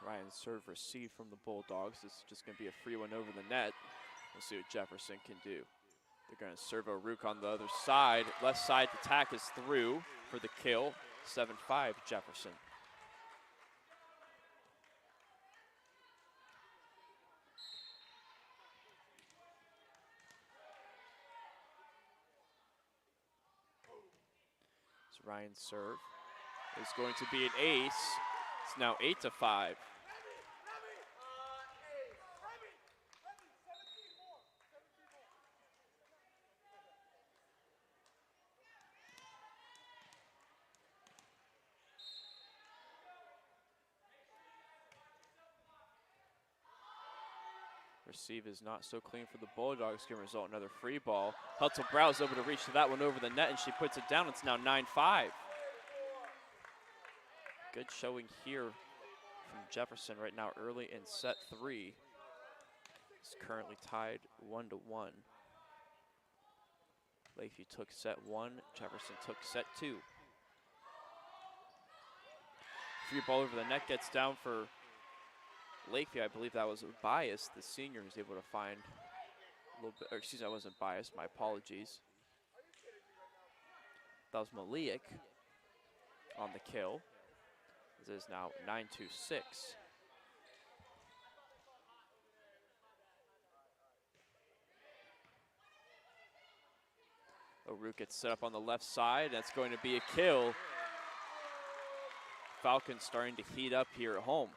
Ryan's serve received from the Bulldogs. This is just going to be a free one over the net. We'll see what Jefferson can do. They're going to serve Aruk on the other side. Left side attack is through for the kill. 7-5 Jefferson. Ryan's serve is going to be an ace. It's now 8-5. Receive is not so clean for the Bulldogs. Can result in another free ball. Hutzel Browse able to reach to that one over the net, and she puts it down. It's now 9-5. Good showing here from Jefferson right now early in set 3. It's currently tied 1-1. Lakeview took set 1. Jefferson took set 2. Free ball over the net gets down for Lakeview. I believe that was Bias, the senior, who's able to find a little bit, or excuse me, I wasn't Bias, my apologies. That was Maliak on the kill. This is now 9-6. O'Rourke gets set up on the left side. That's going to be a kill. Falcons starting to heat up here at home.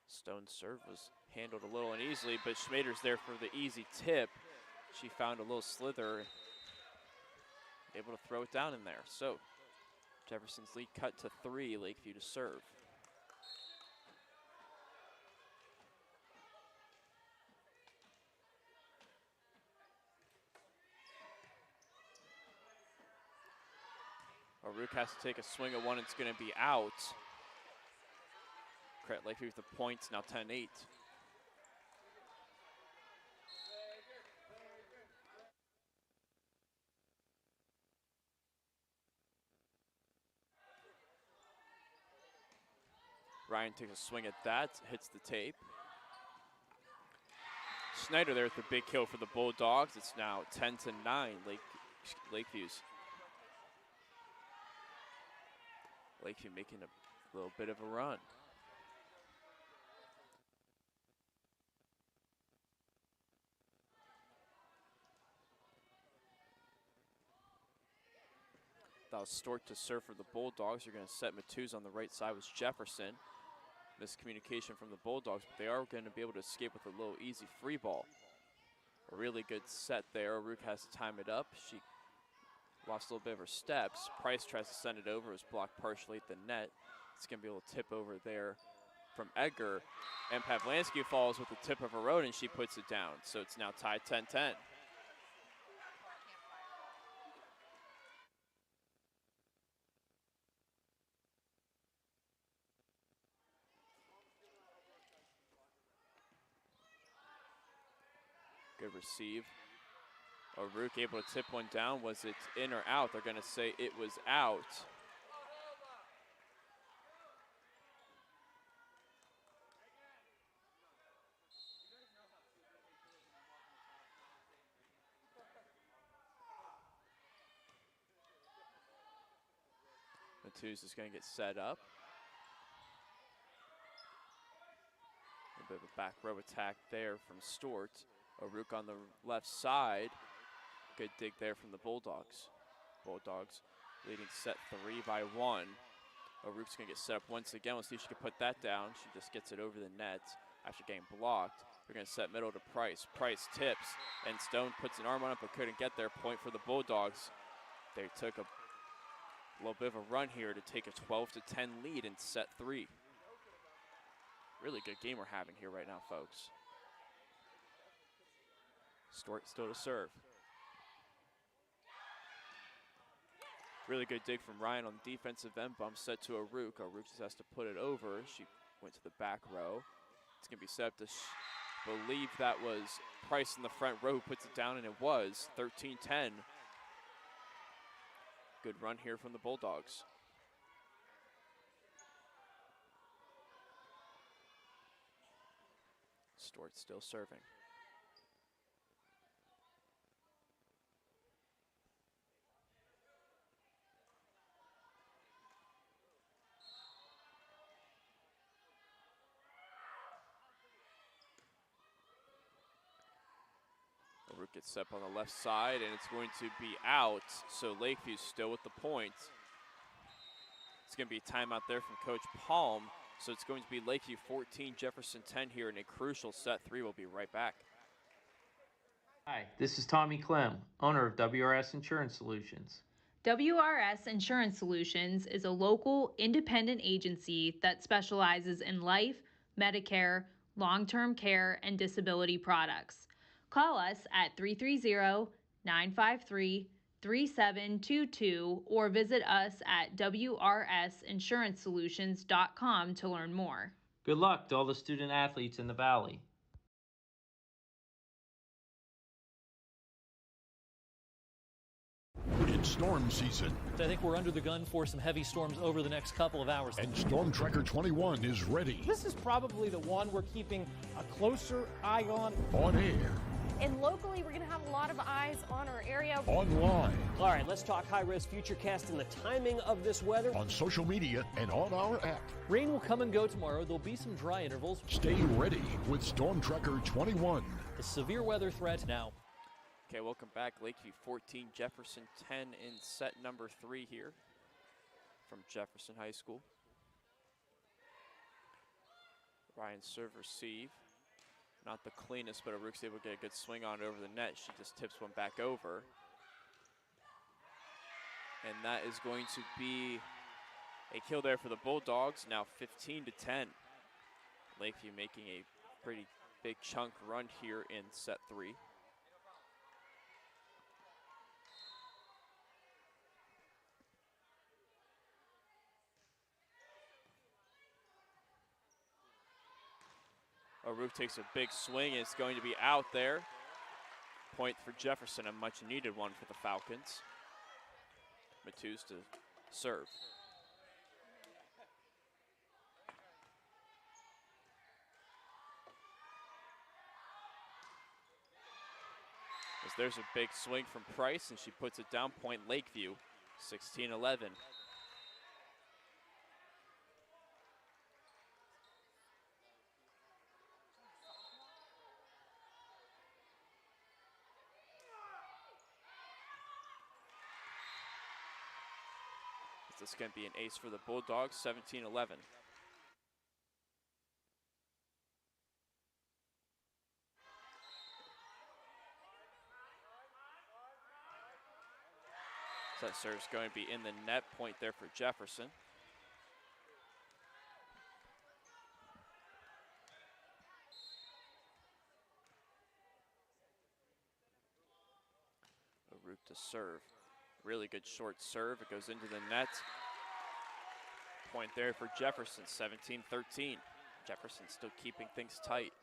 Stone's serve was handled a little uneasily, but Schmader's there for the easy tip. She found a little slither, able to throw it down in there. So Jefferson's lead cut to 3, Lakeview to serve. O'Rourke has to take a swing at one. It's going to be out. Credit Lakeview with the points, now 10-8. Ryan takes a swing at that, hits the tape. Schneider there with the big kill for the Bulldogs. It's now 10-9, Lakeview's. Lakeview making a little bit of a run. That was Stort to serve for the Bulldogs. They're going to set Matuz on the right side was Jefferson. Miscommunication from the Bulldogs, but they are going to be able to escape with a little easy free ball. A really good set there. O'Rourke has to time it up. She lost a little bit of her steps. Price tries to send it over. It was blocked partially at the net. It's going to be able to tip over there from Edgar. And Pavlansky falls with the tip of her own, and she puts it down. So it's now tied 10-10. Good receive. O'Rourke able to tip one down. Was it in or out? They're going to say it was out. Matuz is going to get set up. A bit of a back row attack there from Stort. O'Rourke on the left side. Good dig there from the Bulldogs. Bulldogs leading set 3 by 1. O'Rourke's going to get set up once again. We'll see if she can put that down. She just gets it over the net after getting blocked. They're going to set middle to Price. Price tips, and Stone puts an arm on it but couldn't get there. Point for the Bulldogs. They took a little bit of a run here to take a 12-10 lead in set 3. Really good game we're having here right now, folks. Stort still to serve. Really good dig from Ryan on the defensive end. Bump set to O'Rourke. O'Rourke just has to put it over. She went to the back row. It's going to be set up to believe that was Price in the front row who puts it down, and it was 13-10. Good run here from the Bulldogs. Stort still serving. Gets set up on the left side, and it's going to be out. So Lakeview still with the point. It's going to be a timeout there from Coach Palm. So it's going to be Lakeview 14, Jefferson 10 here in a crucial set 3. We'll be right back. Hi, this is Tommy Clem, owner of WRS Insurance Solutions. WRS Insurance Solutions is a local independent agency that specializes in life, Medicare, long-term care, and disability products. Call us at 330-953-3722 or visit us at wrsinsurancesolutions.com to learn more. Good luck to all the student athletes in the Valley. It's storm season. I think we're under the gun for some heavy storms over the next couple of hours. And Storm Tracker 21 is ready. This is probably the one we're keeping a closer eye on. On air. And locally, we're going to have a lot of eyes on our area. Online. All right, let's talk high-risk futurecast and the timing of this weather. On social media and on our app. Rain will come and go tomorrow. There'll be some dry intervals. Stay ready with Storm Tracker 21. The severe weather threat now. Okay, welcome back. Lakeview 14, Jefferson 10 in set number 3 here from Jefferson High School. Ryan serve receive. Not the cleanest, but O'Rourke's able to get a good swing on it over the net. She just tips one back over. And that is going to be a kill there for the Bulldogs, now 15-10. Lakeview making a pretty big chunk run here in set 3. O'Rourke takes a big swing, and it's going to be out there. Point for Jefferson, a much needed one for the Falcons. Matthews to serve. As there's a big swing from Price, and she puts it down. Point Lakeview, 16-11. This is going to be an ace for the Bulldogs, 17-11. So that serve's going to be in the net. Point there for Jefferson. O'Rourke to serve. Really good short serve. It goes into the net. Point there for Jefferson, 17-13. Jefferson still keeping things tight.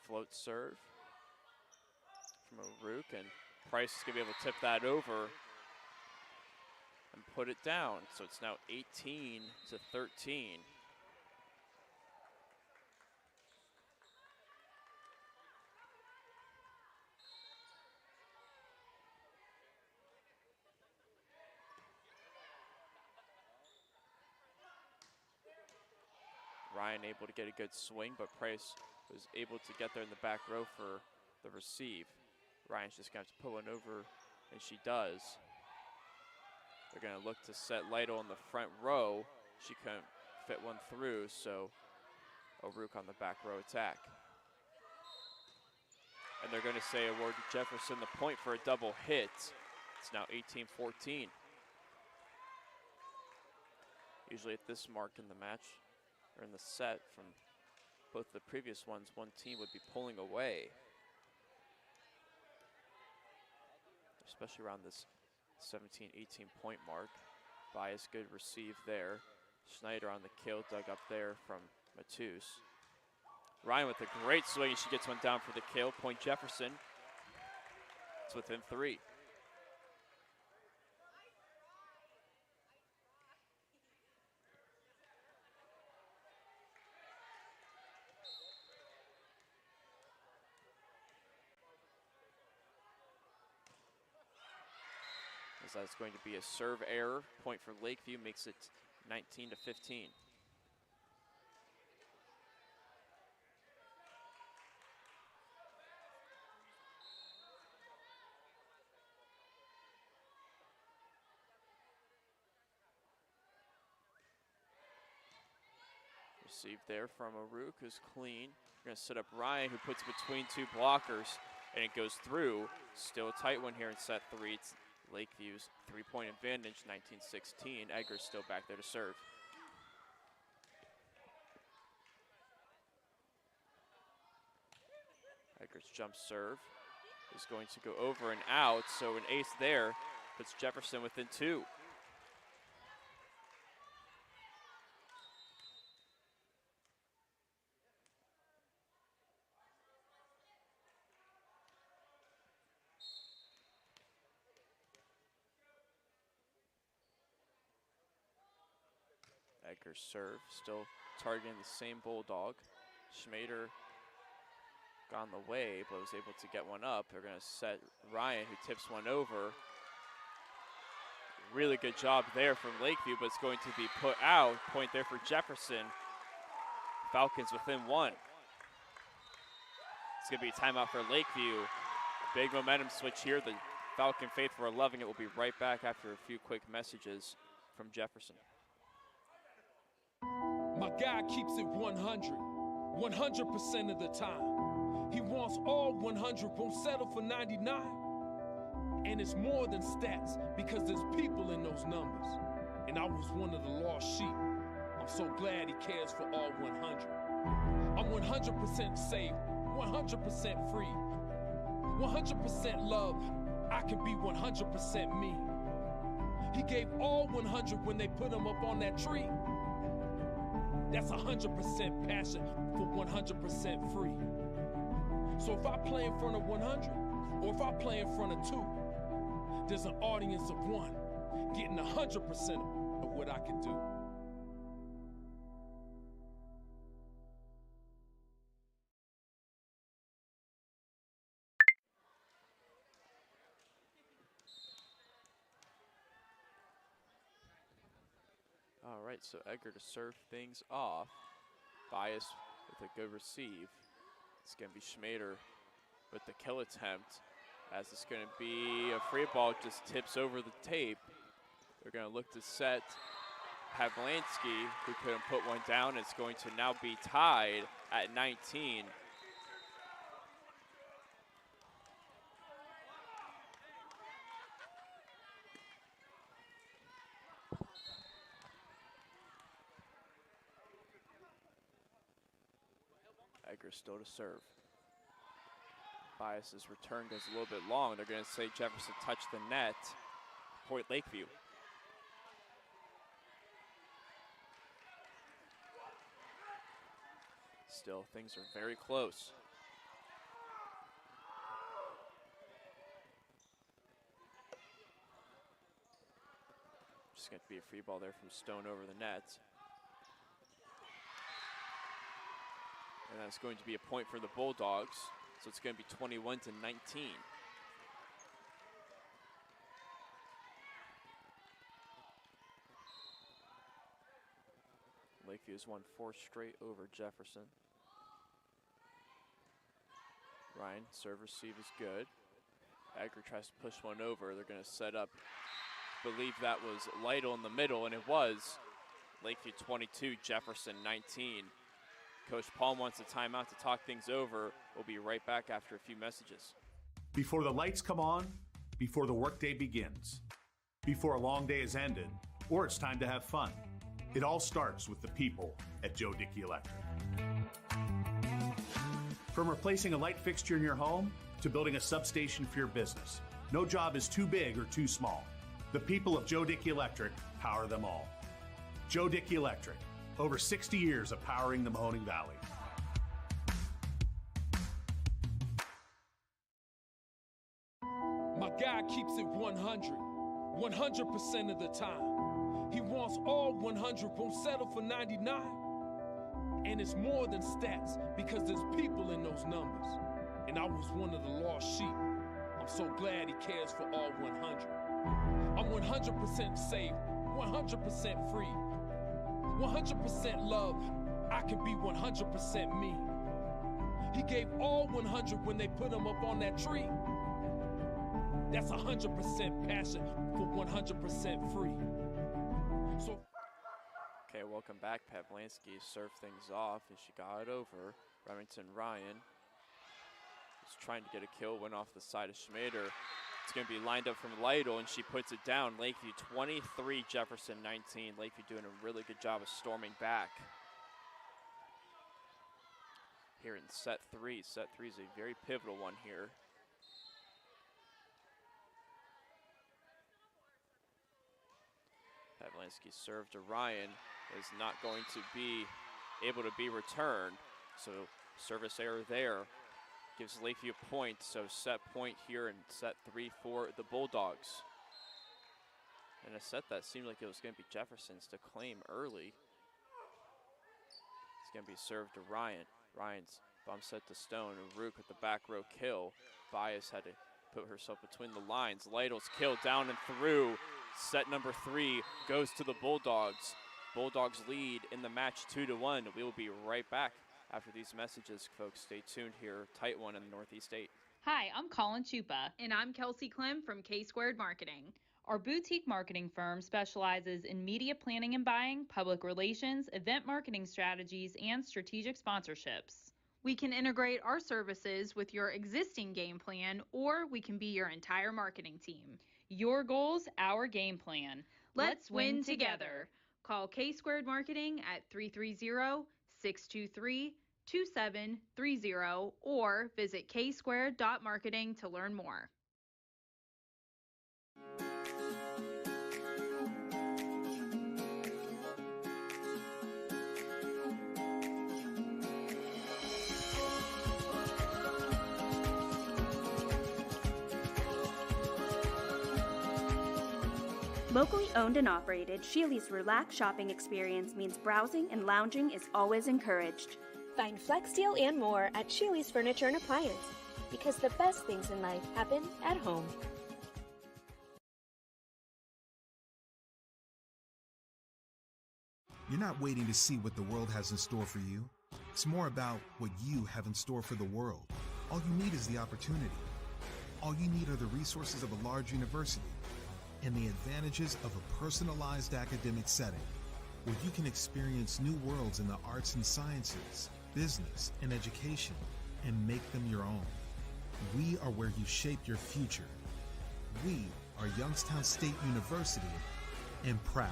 Float serve from O'Rourke, and Price is going to be able to tip that over and put it down. So it's now 18-13. Ryan able to get a good swing, but Price was able to get there in the back row for the receive. Ryan's just going to have to put one over, and she does. They're going to look to set Lytle in the front row. She couldn't fit one through, so O'Rourke on the back row attack. And they're going to say award Jefferson the point for a double hit. It's now 18-14. Usually at this mark in the match, or in the set from both the previous ones, one team would be pulling away. Especially around this 17, 18 point mark. Bias, good receive there. Schneider on the kill, dug up there from Matthews. Ryan with a great swing, she gets one down for the kill. Point Jefferson, it's within 3. That's going to be a serve error. Point for Lakeview makes it 19-15. Receive there from Aruk, who's clean. We're going to set up Ryan, who puts between two blockers, and it goes through. Still a tight one here in set 3. It's Lakeview's 3-point advantage, 19-16. Edgar's still back there to serve. Edgar's jump serve is going to go over and out, so an ace there puts Jefferson within 2. Edgar's serve, still targeting the same Bulldog. Schmader gone the way, but was able to get one up. They're going to set Ryan, who tips one over. Really good job there from Lakeview, but it's going to be put out. Point there for Jefferson. Falcons within 1. It's going to be a timeout for Lakeview. Big momentum switch here. The Falcon faithful are loving it. We'll be right back after a few quick messages from Jefferson. My guy keeps it 100% of the time. He wants all 100, won't settle for 99. And it's more than stats, because there's people in those numbers. And I was one of the lost sheep. I'm so glad he cares for all 100. I'm 100% safe, 100% free, 100% love. I can be 100% me. He gave all 100 when they put him up on that tree. That's 100% passion for 100% free. So if I play in front of 100, or if I play in front of 2, there's an audience of 1 getting 100% of what I can do. All right, so Edgar to serve things off. Bias with a good receive. It's going to be Schmader with the kill attempt, as it's going to be a free ball, just tips over the tape. They're going to look to set Pavlansky, who couldn't put one down. It's going to now be tied at 19. Edgar still to serve. Bias's return goes a little bit long. They're going to say Jefferson touched the net. Point Lakeview. Still, things are very close. Just going to be a free ball there from Stone over the net. And that's going to be a point for the Bulldogs. So it's going to be 21-19. Lakeview has won 4 straight over Jefferson. Ryan, serve receive is good. Edgar tries to push one over. They're going to set up, believe that was Lytle in the middle, and it was. Lakeview 22, Jefferson 19. Coach Palm wants a timeout to talk things over. We'll be right back after a few messages. Before the lights come on, before the workday begins, before a long day is ended, or it's time to have fun, it all starts with the people at Joe Dickey Electric. From replacing a light fixture in your home to building a substation for your business, no job is too big or too small. The people of Joe Dickey Electric power them all. Joe Dickey Electric, over 60 years of powering the Mahoning Valley. My guy keeps it 100% of the time. He wants all 100, won't settle for 99. And it's more than stats, because there's people in those numbers. And I was one of the lost sheep. I'm so glad he cares for all 100. I'm 100% safe, 100% free, 100% love. I can be 100% me. He gave all 100 when they put him up on that tree. That's 100% passion for 100% free. So, okay, well, welcome back. Pavlansky served things off and she got it over. Remington Ryan was trying to get a kill, went off the side of Schmader. It's going to be lined up from Lytle, and she puts it down. Lakeview 23, Jefferson 19. Lakeview doing a really good job of storming back. Here in set three. Set three is a very pivotal one here. Pavlansky's serve to Ryan is not going to be able to be returned. So service error there gives Lakeview a point. So set point here in set three for the Bulldogs. And a set that seemed like it was going to be Jefferson's to claim early. It's going to be served to Ryan. Ryan's bump set to Stone. Rook with the back row kill. Bias had to put herself between the lines. Lytle's kill down and through. Set number 3 goes to the Bulldogs. Bulldogs lead in the match 2-1. We will be right back after these messages, folks. Stay tuned here. Tight one in the Northeast 8. Hi, I'm Colin Chupa. And I'm Kelsey Clem from K-Squared Marketing. Our boutique marketing firm specializes in media planning and buying, public relations, event marketing strategies, and strategic sponsorships. We can integrate our services with your existing game plan, or we can be your entire marketing team. Your goals, our game plan. Let's win together. Call K-Squared Marketing at 330-623-2730 or visit ksquared.marketing to learn more. Locally owned and operated, Sheely's relaxed shopping experience means browsing and lounging is always encouraged. Find Flex Deal and more at Sheely's Furniture and Appliance, because the best things in life happen at home. You're not waiting to see what the world has in store for you. It's more about what you have in store for the world. All you need is the opportunity. All you need are the resources of a large university and the advantages of a personalized academic setting where you can experience new worlds in the arts and sciences, business, and education, and make them your own. We are where you shape your future. We are Youngstown State University, and proud.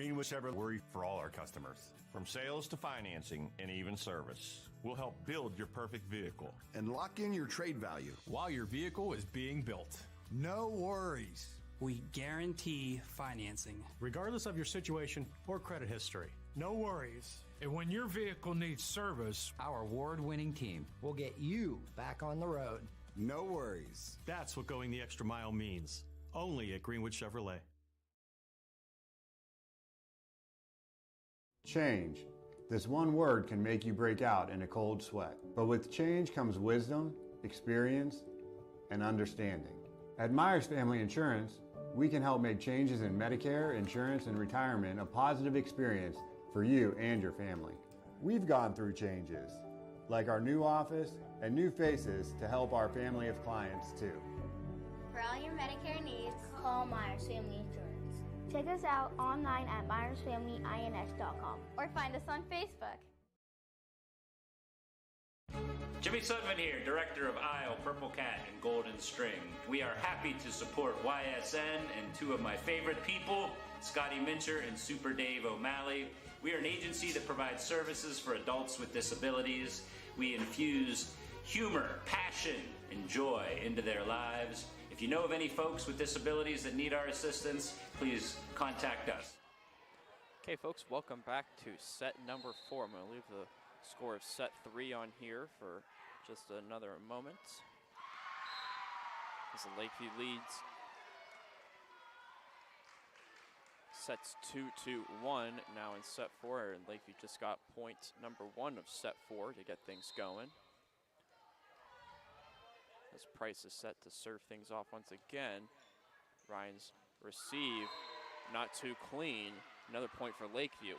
Greenwood Chevrolet worry for all our customers. From sales to financing and even service. We'll help build your perfect vehicle. And lock in your trade value while your vehicle is being built. No worries. We guarantee financing, regardless of your situation or credit history. No worries. And when your vehicle needs service, our award-winning team will get you back on the road. No worries. That's what going the extra mile means. Only at Greenwood Chevrolet. Change. This one word can make you break out in a cold sweat. But with change comes wisdom, experience, and understanding. At Myers Family Insurance, we can help make changes in Medicare, insurance, and retirement a positive experience for you and your family. We've gone through changes, like our new office and new faces to help our family of clients too. For all your Medicare needs, call Myers Family Insurance. Check us out online at MyersFamilyINS.com or find us on Facebook. Jimmy Sudman here, Director of Isle, Purple Cat, and Golden String. We are happy to support YSN and two of my favorite people, Scotty Mincher and Super Dave O'Malley. We are an agency that provides services for adults with disabilities. We infuse humor, passion, and joy into their lives. If you know of any folks with disabilities that need our assistance, please contact us. Okay, folks, welcome back to set number 4. I'm going to leave the score of set 3 on here for just another moment. As the Lakeview leads sets 2-1 now in set 4, and Lakeview just got point number 1 of set 4 to get things going. As Price is set to serve things off once again. Ryan's receive, not too clean. Another point for Lakeview.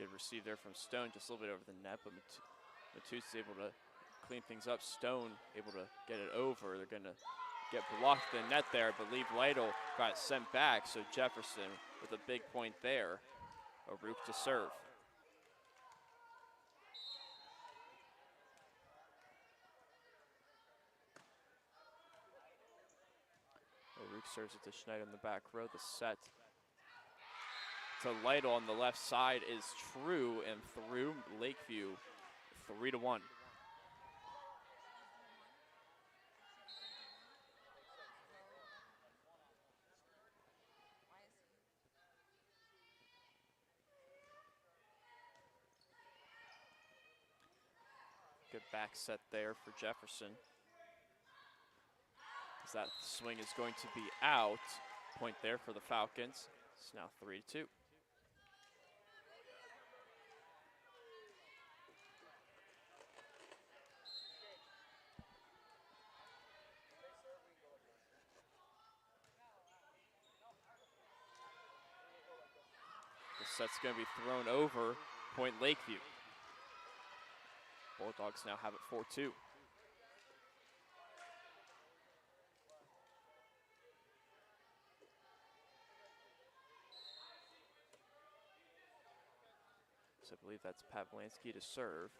Good receive there from Stone, just a little bit over the net, but Matuse is able to clean things up. Stone able to get it over. They're going to get blocked in the net there, but Lee Lytle got sent back, so Jefferson with a big point there. O'Rourke to serve. O'Rourke serves it to Schneider in the back row. The set to Lytle on the left side is true and through. Lakeview 3-1. Good back set there for Jefferson. As that swing is going to be out. Point there for the Falcons. It's now 3-2. The set's going to be thrown over. Point Lakeview. Bulldogs now have it 4-2. So I believe that's Pavlansky to serve.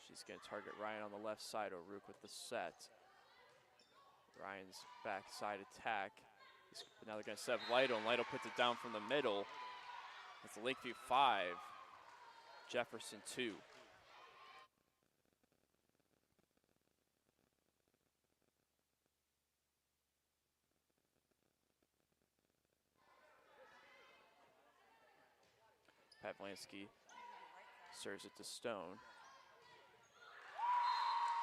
She's going to target Ryan on the left side. O'Rourke with the set. Ryan's backside attack. Now they're going to set up Lytle, and Lytle puts it down from the middle. It's Lakeview 5, Jefferson 2. Pavlansky serves it to Stone.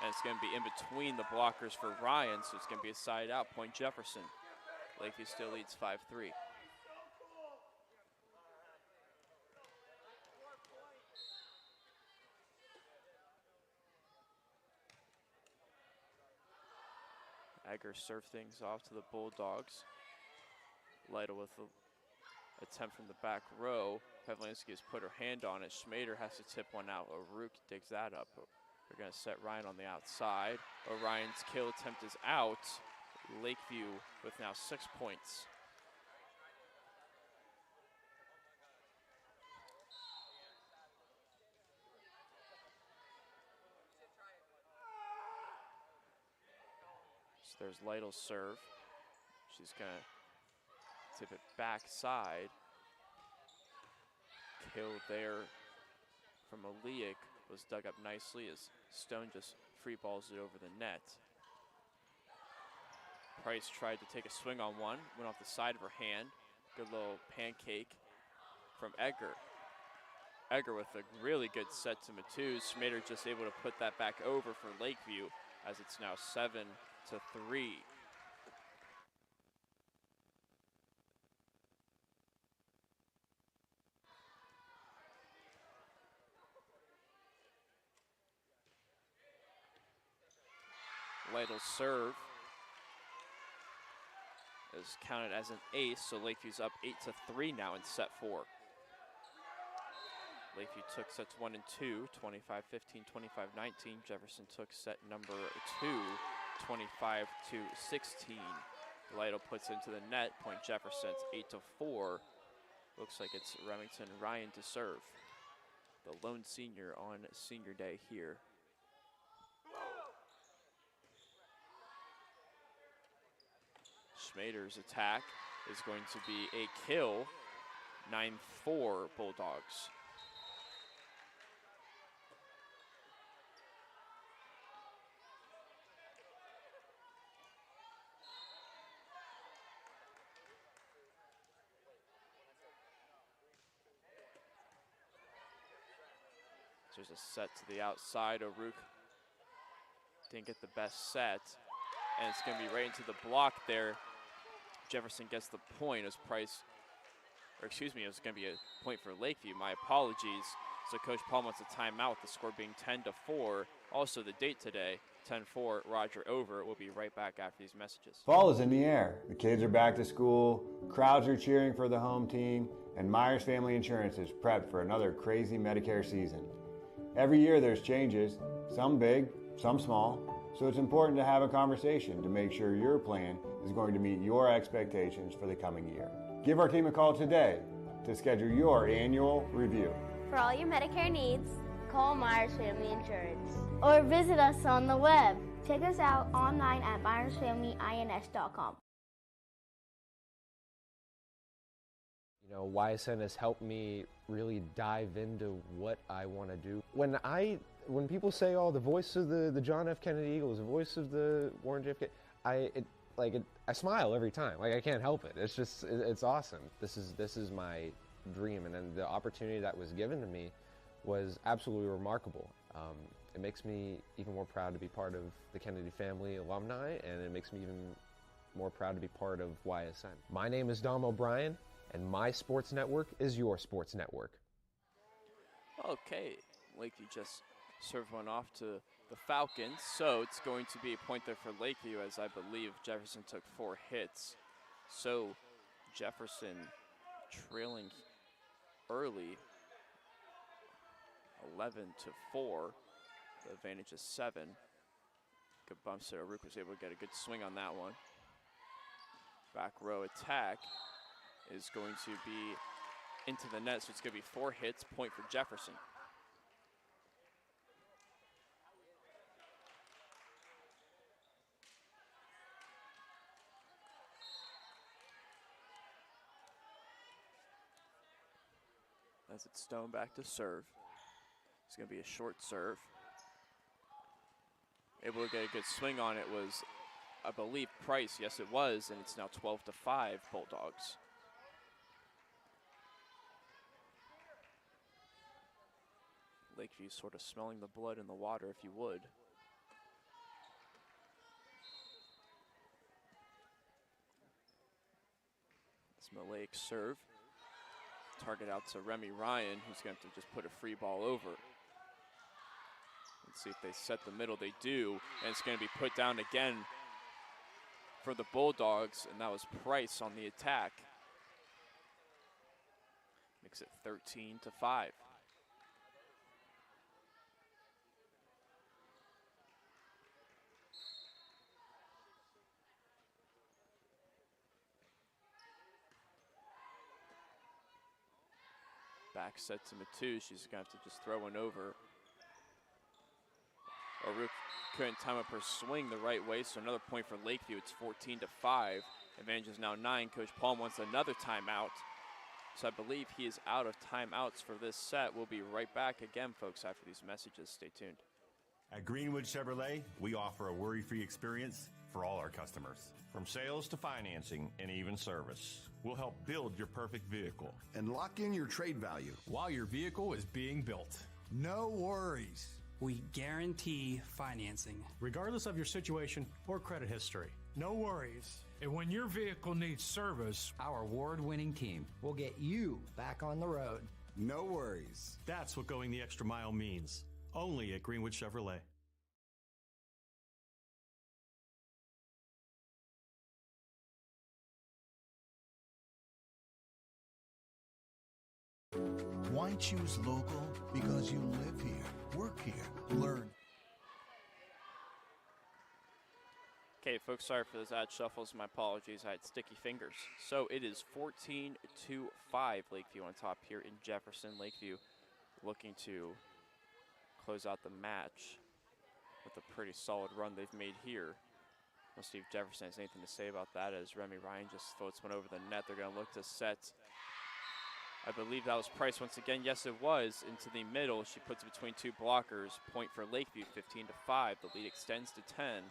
And it's going to be in between the blockers for Ryan, so it's going to be a side out. Point Jefferson. Lakeview still leads 5-3. Egger serve things off to the Bulldogs. Lytle with the attempt from the back row. Pavlansky has put her hand on it. Schmader has to tip one out. O'Rourke digs that up. They're going to set Ryan on the outside. Orion's kill attempt is out. Lakeview with now 6 points. So there's Lytle's serve. She's going to tip it backside. Kill there from Aliak was dug up nicely as Stone just free balls it over the net. Price tried to take a swing on one, went off the side of her hand. Good little pancake from Egger. Egger with a really good set to Matuse. Schmader just able to put that back over for Lakeview as it's now 7-3. Lytle's serve is counted as an ace, so Lakeview's up 8-3 now in set 4. Lakeview took sets 1 and 2, 25-15, 25-19. Jefferson took set number 2, 25-16. Lytle puts into the net, point Jefferson, it's 8-4. Looks like it's Remington Ryan to serve. The lone senior on senior day here. Schmader's attack is going to be a kill, 9-4 Bulldogs. There's a set to the outside. O'Rourke didn't get the best set, and it's going to be right into the block there. Jefferson gets the point as Price, or excuse me, it was going to be a point for Lakeview. My apologies. So Coach Paul wants a timeout, the score being 10-4. Also the date today, 10-4, Roger over. We'll be right back after these messages. Fall is in the air. The kids are back to school, crowds are cheering for the home team, and Myers Family Insurance is prepped for another crazy Medicare season. Every year there's changes, some big, some small, so it's important to have a conversation to make sure your plan is going to meet your expectations for the coming year. Give our team a call today to schedule your annual review. For all your Medicare needs, call Myers Family Insurance. Or visit us on the web. Check us out online at myersfamilyins.com. You know, YSN has helped me really dive into what I want to do. When people say, "Oh, the voice of the John F. Kennedy Eagles, the voice of the Warren JFK," I smile every time. Like, I can't help it. It's just, it's awesome. This is my dream, and then the opportunity that was given to me was absolutely remarkable. It makes me even more proud to be part of the Kennedy family alumni, and it makes me even more proud to be part of YSN. My name is Dom O'Brien, and my sports network is your sports network. Okay, Lakeview just served one off to the Falcons, so it's going to be a point there for Lakeview, as I believe Jefferson took 4 hits. So Jefferson trailing early, 11-4. The advantage is 7. Good bumps there. Rook was able to get a good swing on that one. Back row attack is going to be into the net, so it's going to be 4 hits, point for Jefferson. As it's Stone back to serve. It's going to be a short serve. Able to get a good swing on it was, I believe, Price. Yes, it was, and it's now 12-5 Bulldogs. Lakeview sort of smelling the blood in the water, if you would. It's Malay's serve. Target out to Remy Ryan, who's going to have to just put a free ball over. Let's see if they set the middle. They do, and it's going to be put down again for the Bulldogs, and that was Price on the attack. Makes it 13-5. Back set to Matu. She's going to have to just throw one over. O'Rourke couldn't time up her swing the right way, so another point for Lakeview. It's 14-5. Advantage is now 9. Coach Palm wants another timeout. So I believe he is out of timeouts for this set. We'll be right back again, folks, after these messages. Stay tuned. At Greenwood Chevrolet, we offer a worry-free experience for all our customers. From sales to financing and even service, we'll help build your perfect vehicle. And lock in your trade value while your vehicle is being built. No worries. We guarantee financing, regardless of your situation or credit history. No worries. And when your vehicle needs service, our award-winning team will get you back on the road. No worries. That's what going the extra mile means. Only at Greenwood Chevrolet. Why choose local? Because you live here, work here, learn. Okay, folks, sorry for those ad shuffles. My apologies. I had sticky fingers. So it is 14-5 Lakeview on top here in Jefferson. Lakeview looking to close out the match with a pretty solid run they've made here. We'll see if Jefferson has anything to say about that as Remy Ryan just floats one over the net. They're going to look to set. I believe that was Price once again. Yes, it was. Into the middle. She puts it between 2 blockers. Point for Lakeview, 15-5. The lead extends to 10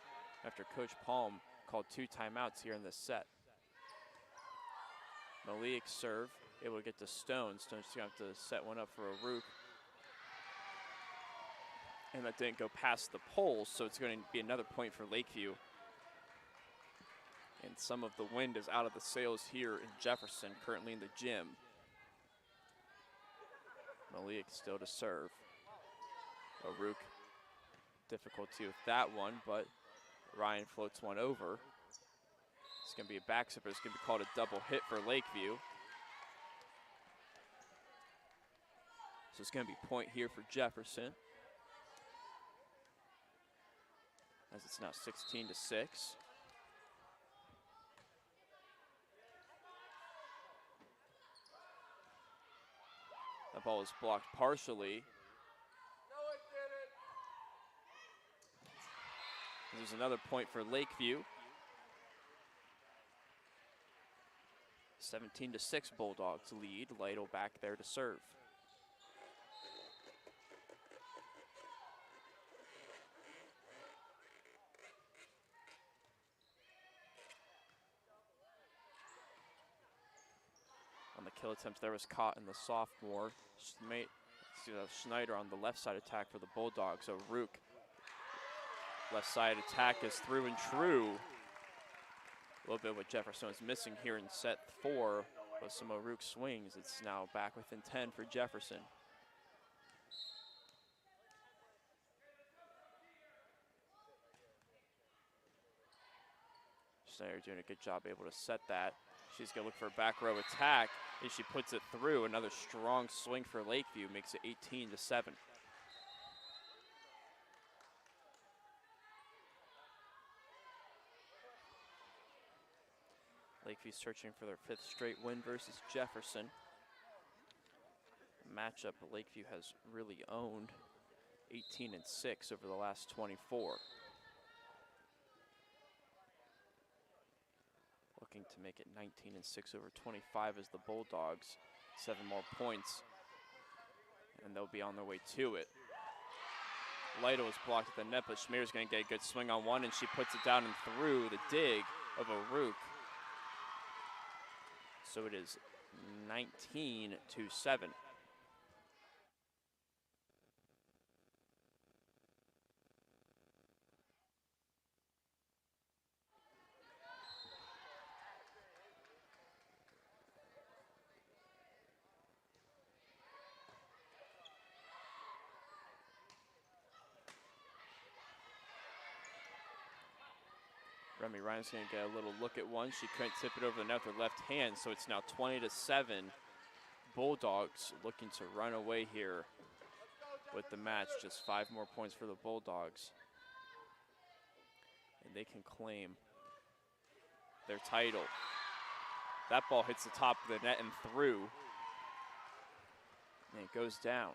after Coach Palm called 2 timeouts here in this set. Malik serve, able to get to Stone. Stone's going to have to set one up for O'Rourke. And that didn't go past the pole, so it's going to be another point for Lakeview. And some of the wind is out of the sails here in Jefferson, currently in the gym. Malik still to serve. O'Rourke difficulty with that one, but Ryan floats one over. It's going to be a back zipper. It's going to be called a double hit for Lakeview. So it's going to be point here for Jefferson, as it's now 16-6. The ball is blocked partially. There's another point for Lakeview. 17-6 Bulldogs lead. Lytle back there to serve. On the kill attempt, there was caught in the sophomore. Schneider on the left side attack for the Bulldogs. So Rook, left side attack is through and true. A little bit what Jefferson was missing here in set 4 was some of Rook's swings. It's now back within 10 for Jefferson. Schneider doing a good job able to set that. She's going to look for a back row attack, and she puts it through. Another strong swing for Lakeview, makes it 18-7. Lakeview searching for their 5th straight win versus Jefferson. Matchup Lakeview has really owned, 18-6 over the last 24. Looking to make it 19-6 over 25 as the Bulldogs. 7 more points, and they'll be on their way to it. Lytle is blocked at the net, but Schmier's going to get a good swing on one, and she puts it down and through the dig of a Rook. So it is 19-7. Remy Ryan's going to get a little look at one. She couldn't tip it over the net with her left hand, so it's now 20-7. Bulldogs looking to run away here with the match. Just 5 more points for the Bulldogs, and they can claim their title. That ball hits the top of the net and through, and it goes down.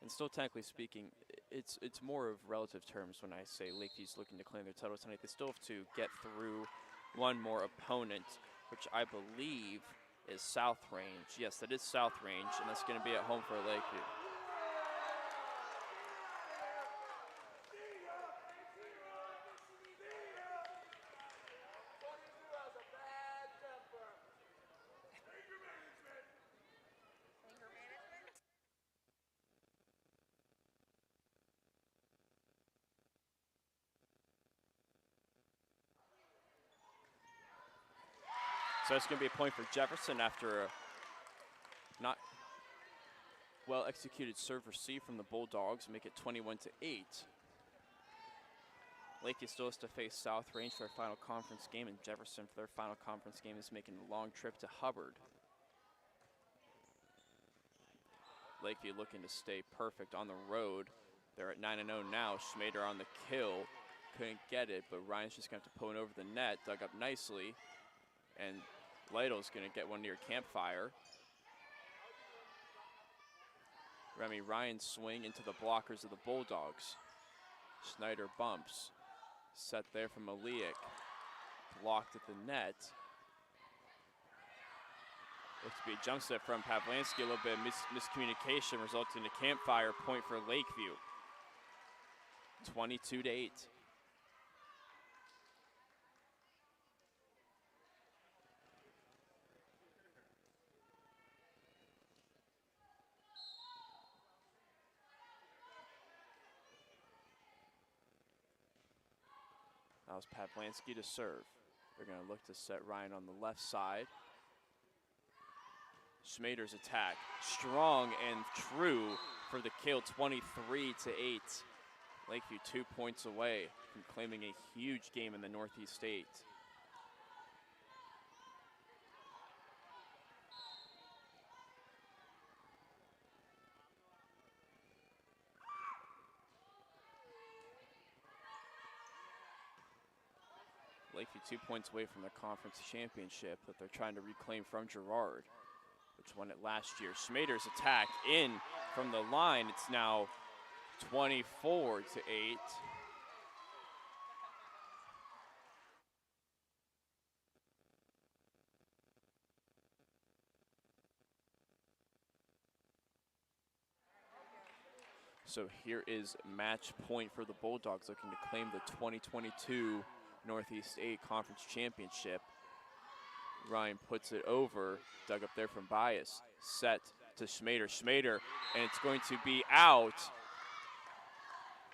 And still, technically speaking, it's more of relative terms when I say Lakeview's looking to claim their title tonight. They still have to get through one more opponent, which I believe is South Range. Yes, that is South Range, and that's going to be at home for Lakeview. So it's going to be a point for Jefferson after a not well executed serve receive from the Bulldogs, make it 21-8. Lakeview still has to face South Range for their final conference game, and Jefferson for their final conference game is making a long trip to Hubbard. Lakeview looking to stay perfect on the road. They're at 9-0 now. Schmader on the kill, couldn't get it, but Ryan's just going to have to pull it over the net, dug up nicely. And Lytle's going to get one near Campfire. Remy Ryan swing into the blockers of the Bulldogs. Schneider bumps. Set there from Maliak. Blocked at the net. Looks to be a jump set from Pavlansky. A little bit of miscommunication resulting in a Campfire point for Lakeview. 22-8. That was Pavlansky to serve. They're going to look to set Ryan on the left side. Schmader's attack, strong and true for the kill, 23-8. Lakeview 2 points away from claiming a huge game in the Northeast State. Lakeview 2 points away from the conference championship that they're trying to reclaim from Girard, which won it last year. Schmader's attack in from the line. It's now 24-8. So here is match point for the Bulldogs, looking to claim the 2022 Northeast 8 Conference Championship. Ryan puts it over, dug up there from Bias, set to Schmader, and it's going to be out.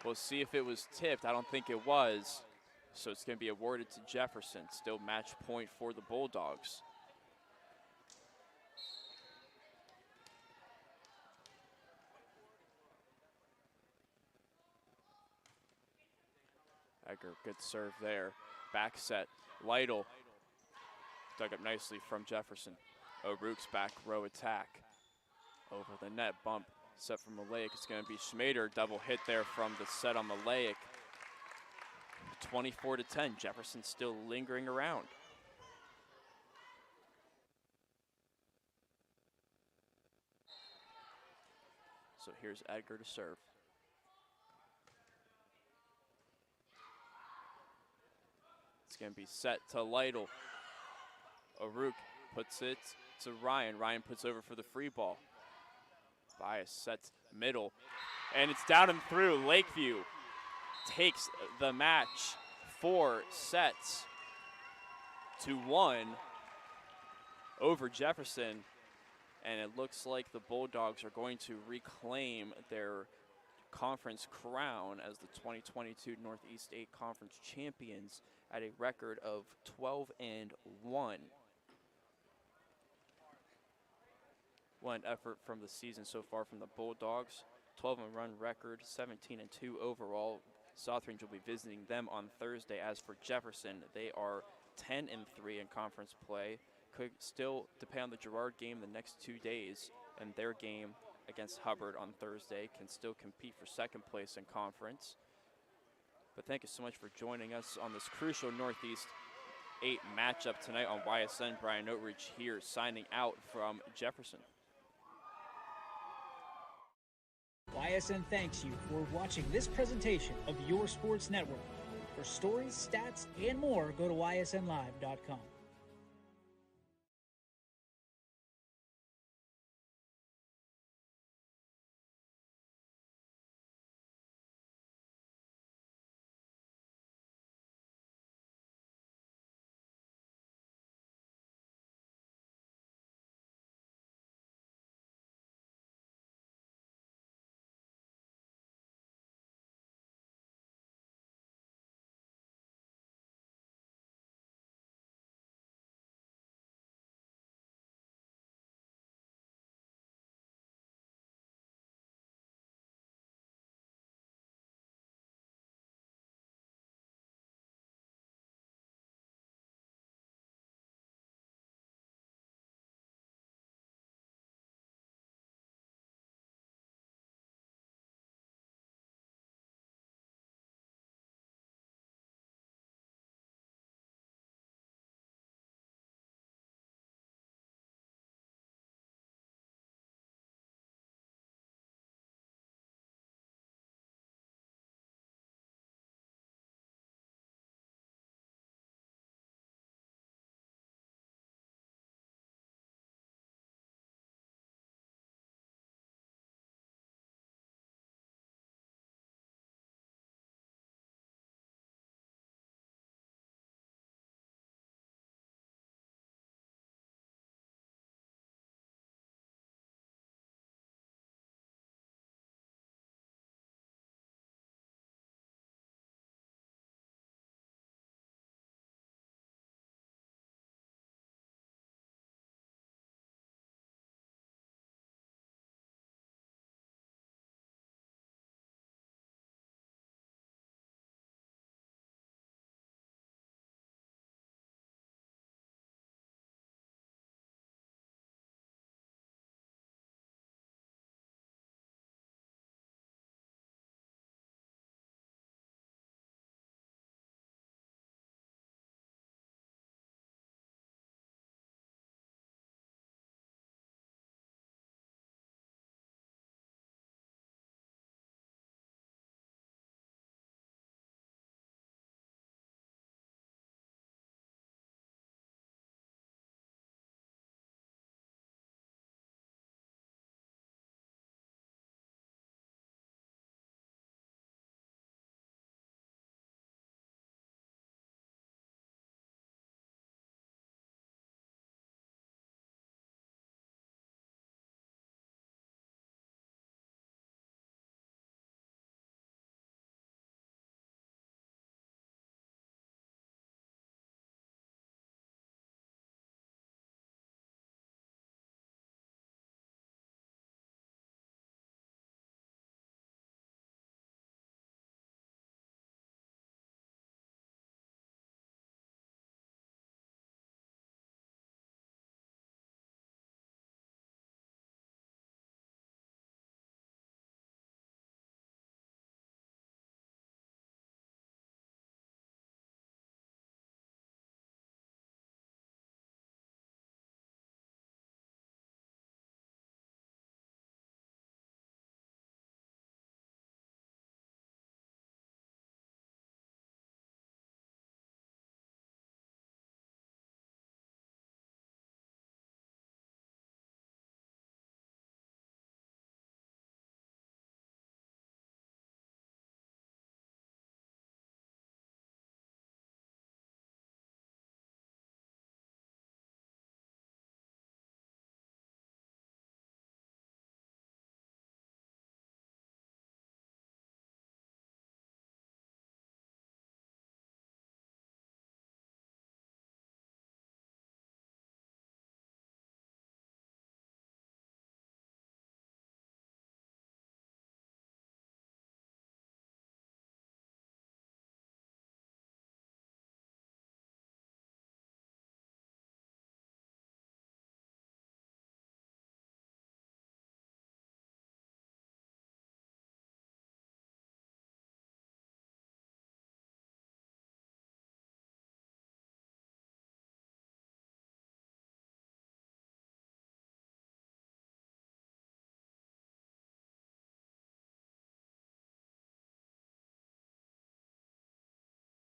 We'll see if it was tipped. I don't think it was. So it's going to be awarded to Jefferson. Still match point for the Bulldogs. Edgar, good serve there. Back set. Lytle dug up nicely from Jefferson. O'Rourke's back row attack. Over the net, bump set from Malayik. It's going to be Schmader. Double hit there from the set on Malayik. 24-10. Jefferson still lingering around. So here's Edgar to serve. It's going to be set to Lytle. O'Rourke puts it to Ryan. Ryan puts over for the free ball. Bias sets middle. And it's down and through. Lakeview takes the match 4 sets to 1 over Jefferson. And it looks like the Bulldogs are going to reclaim their conference crown as the 2022 Northeast 8 Conference champions at a record of 12-1. One effort from the season so far from the Bulldogs. 12-run record, 17-2 overall. Southrange will be visiting them on Thursday. As for Jefferson, they are 10-3 in conference play. Could still depend on the Girard game the next 2 days, and their game against Hubbard on Thursday can still compete for second place in conference. But thank you so much for joining us on this crucial Northeast 8 matchup tonight on YSN. Brian Oatridge here signing out from Jefferson. YSN thanks you for watching this presentation of your sports network. For stories, stats, and more, go to ysnlive.com.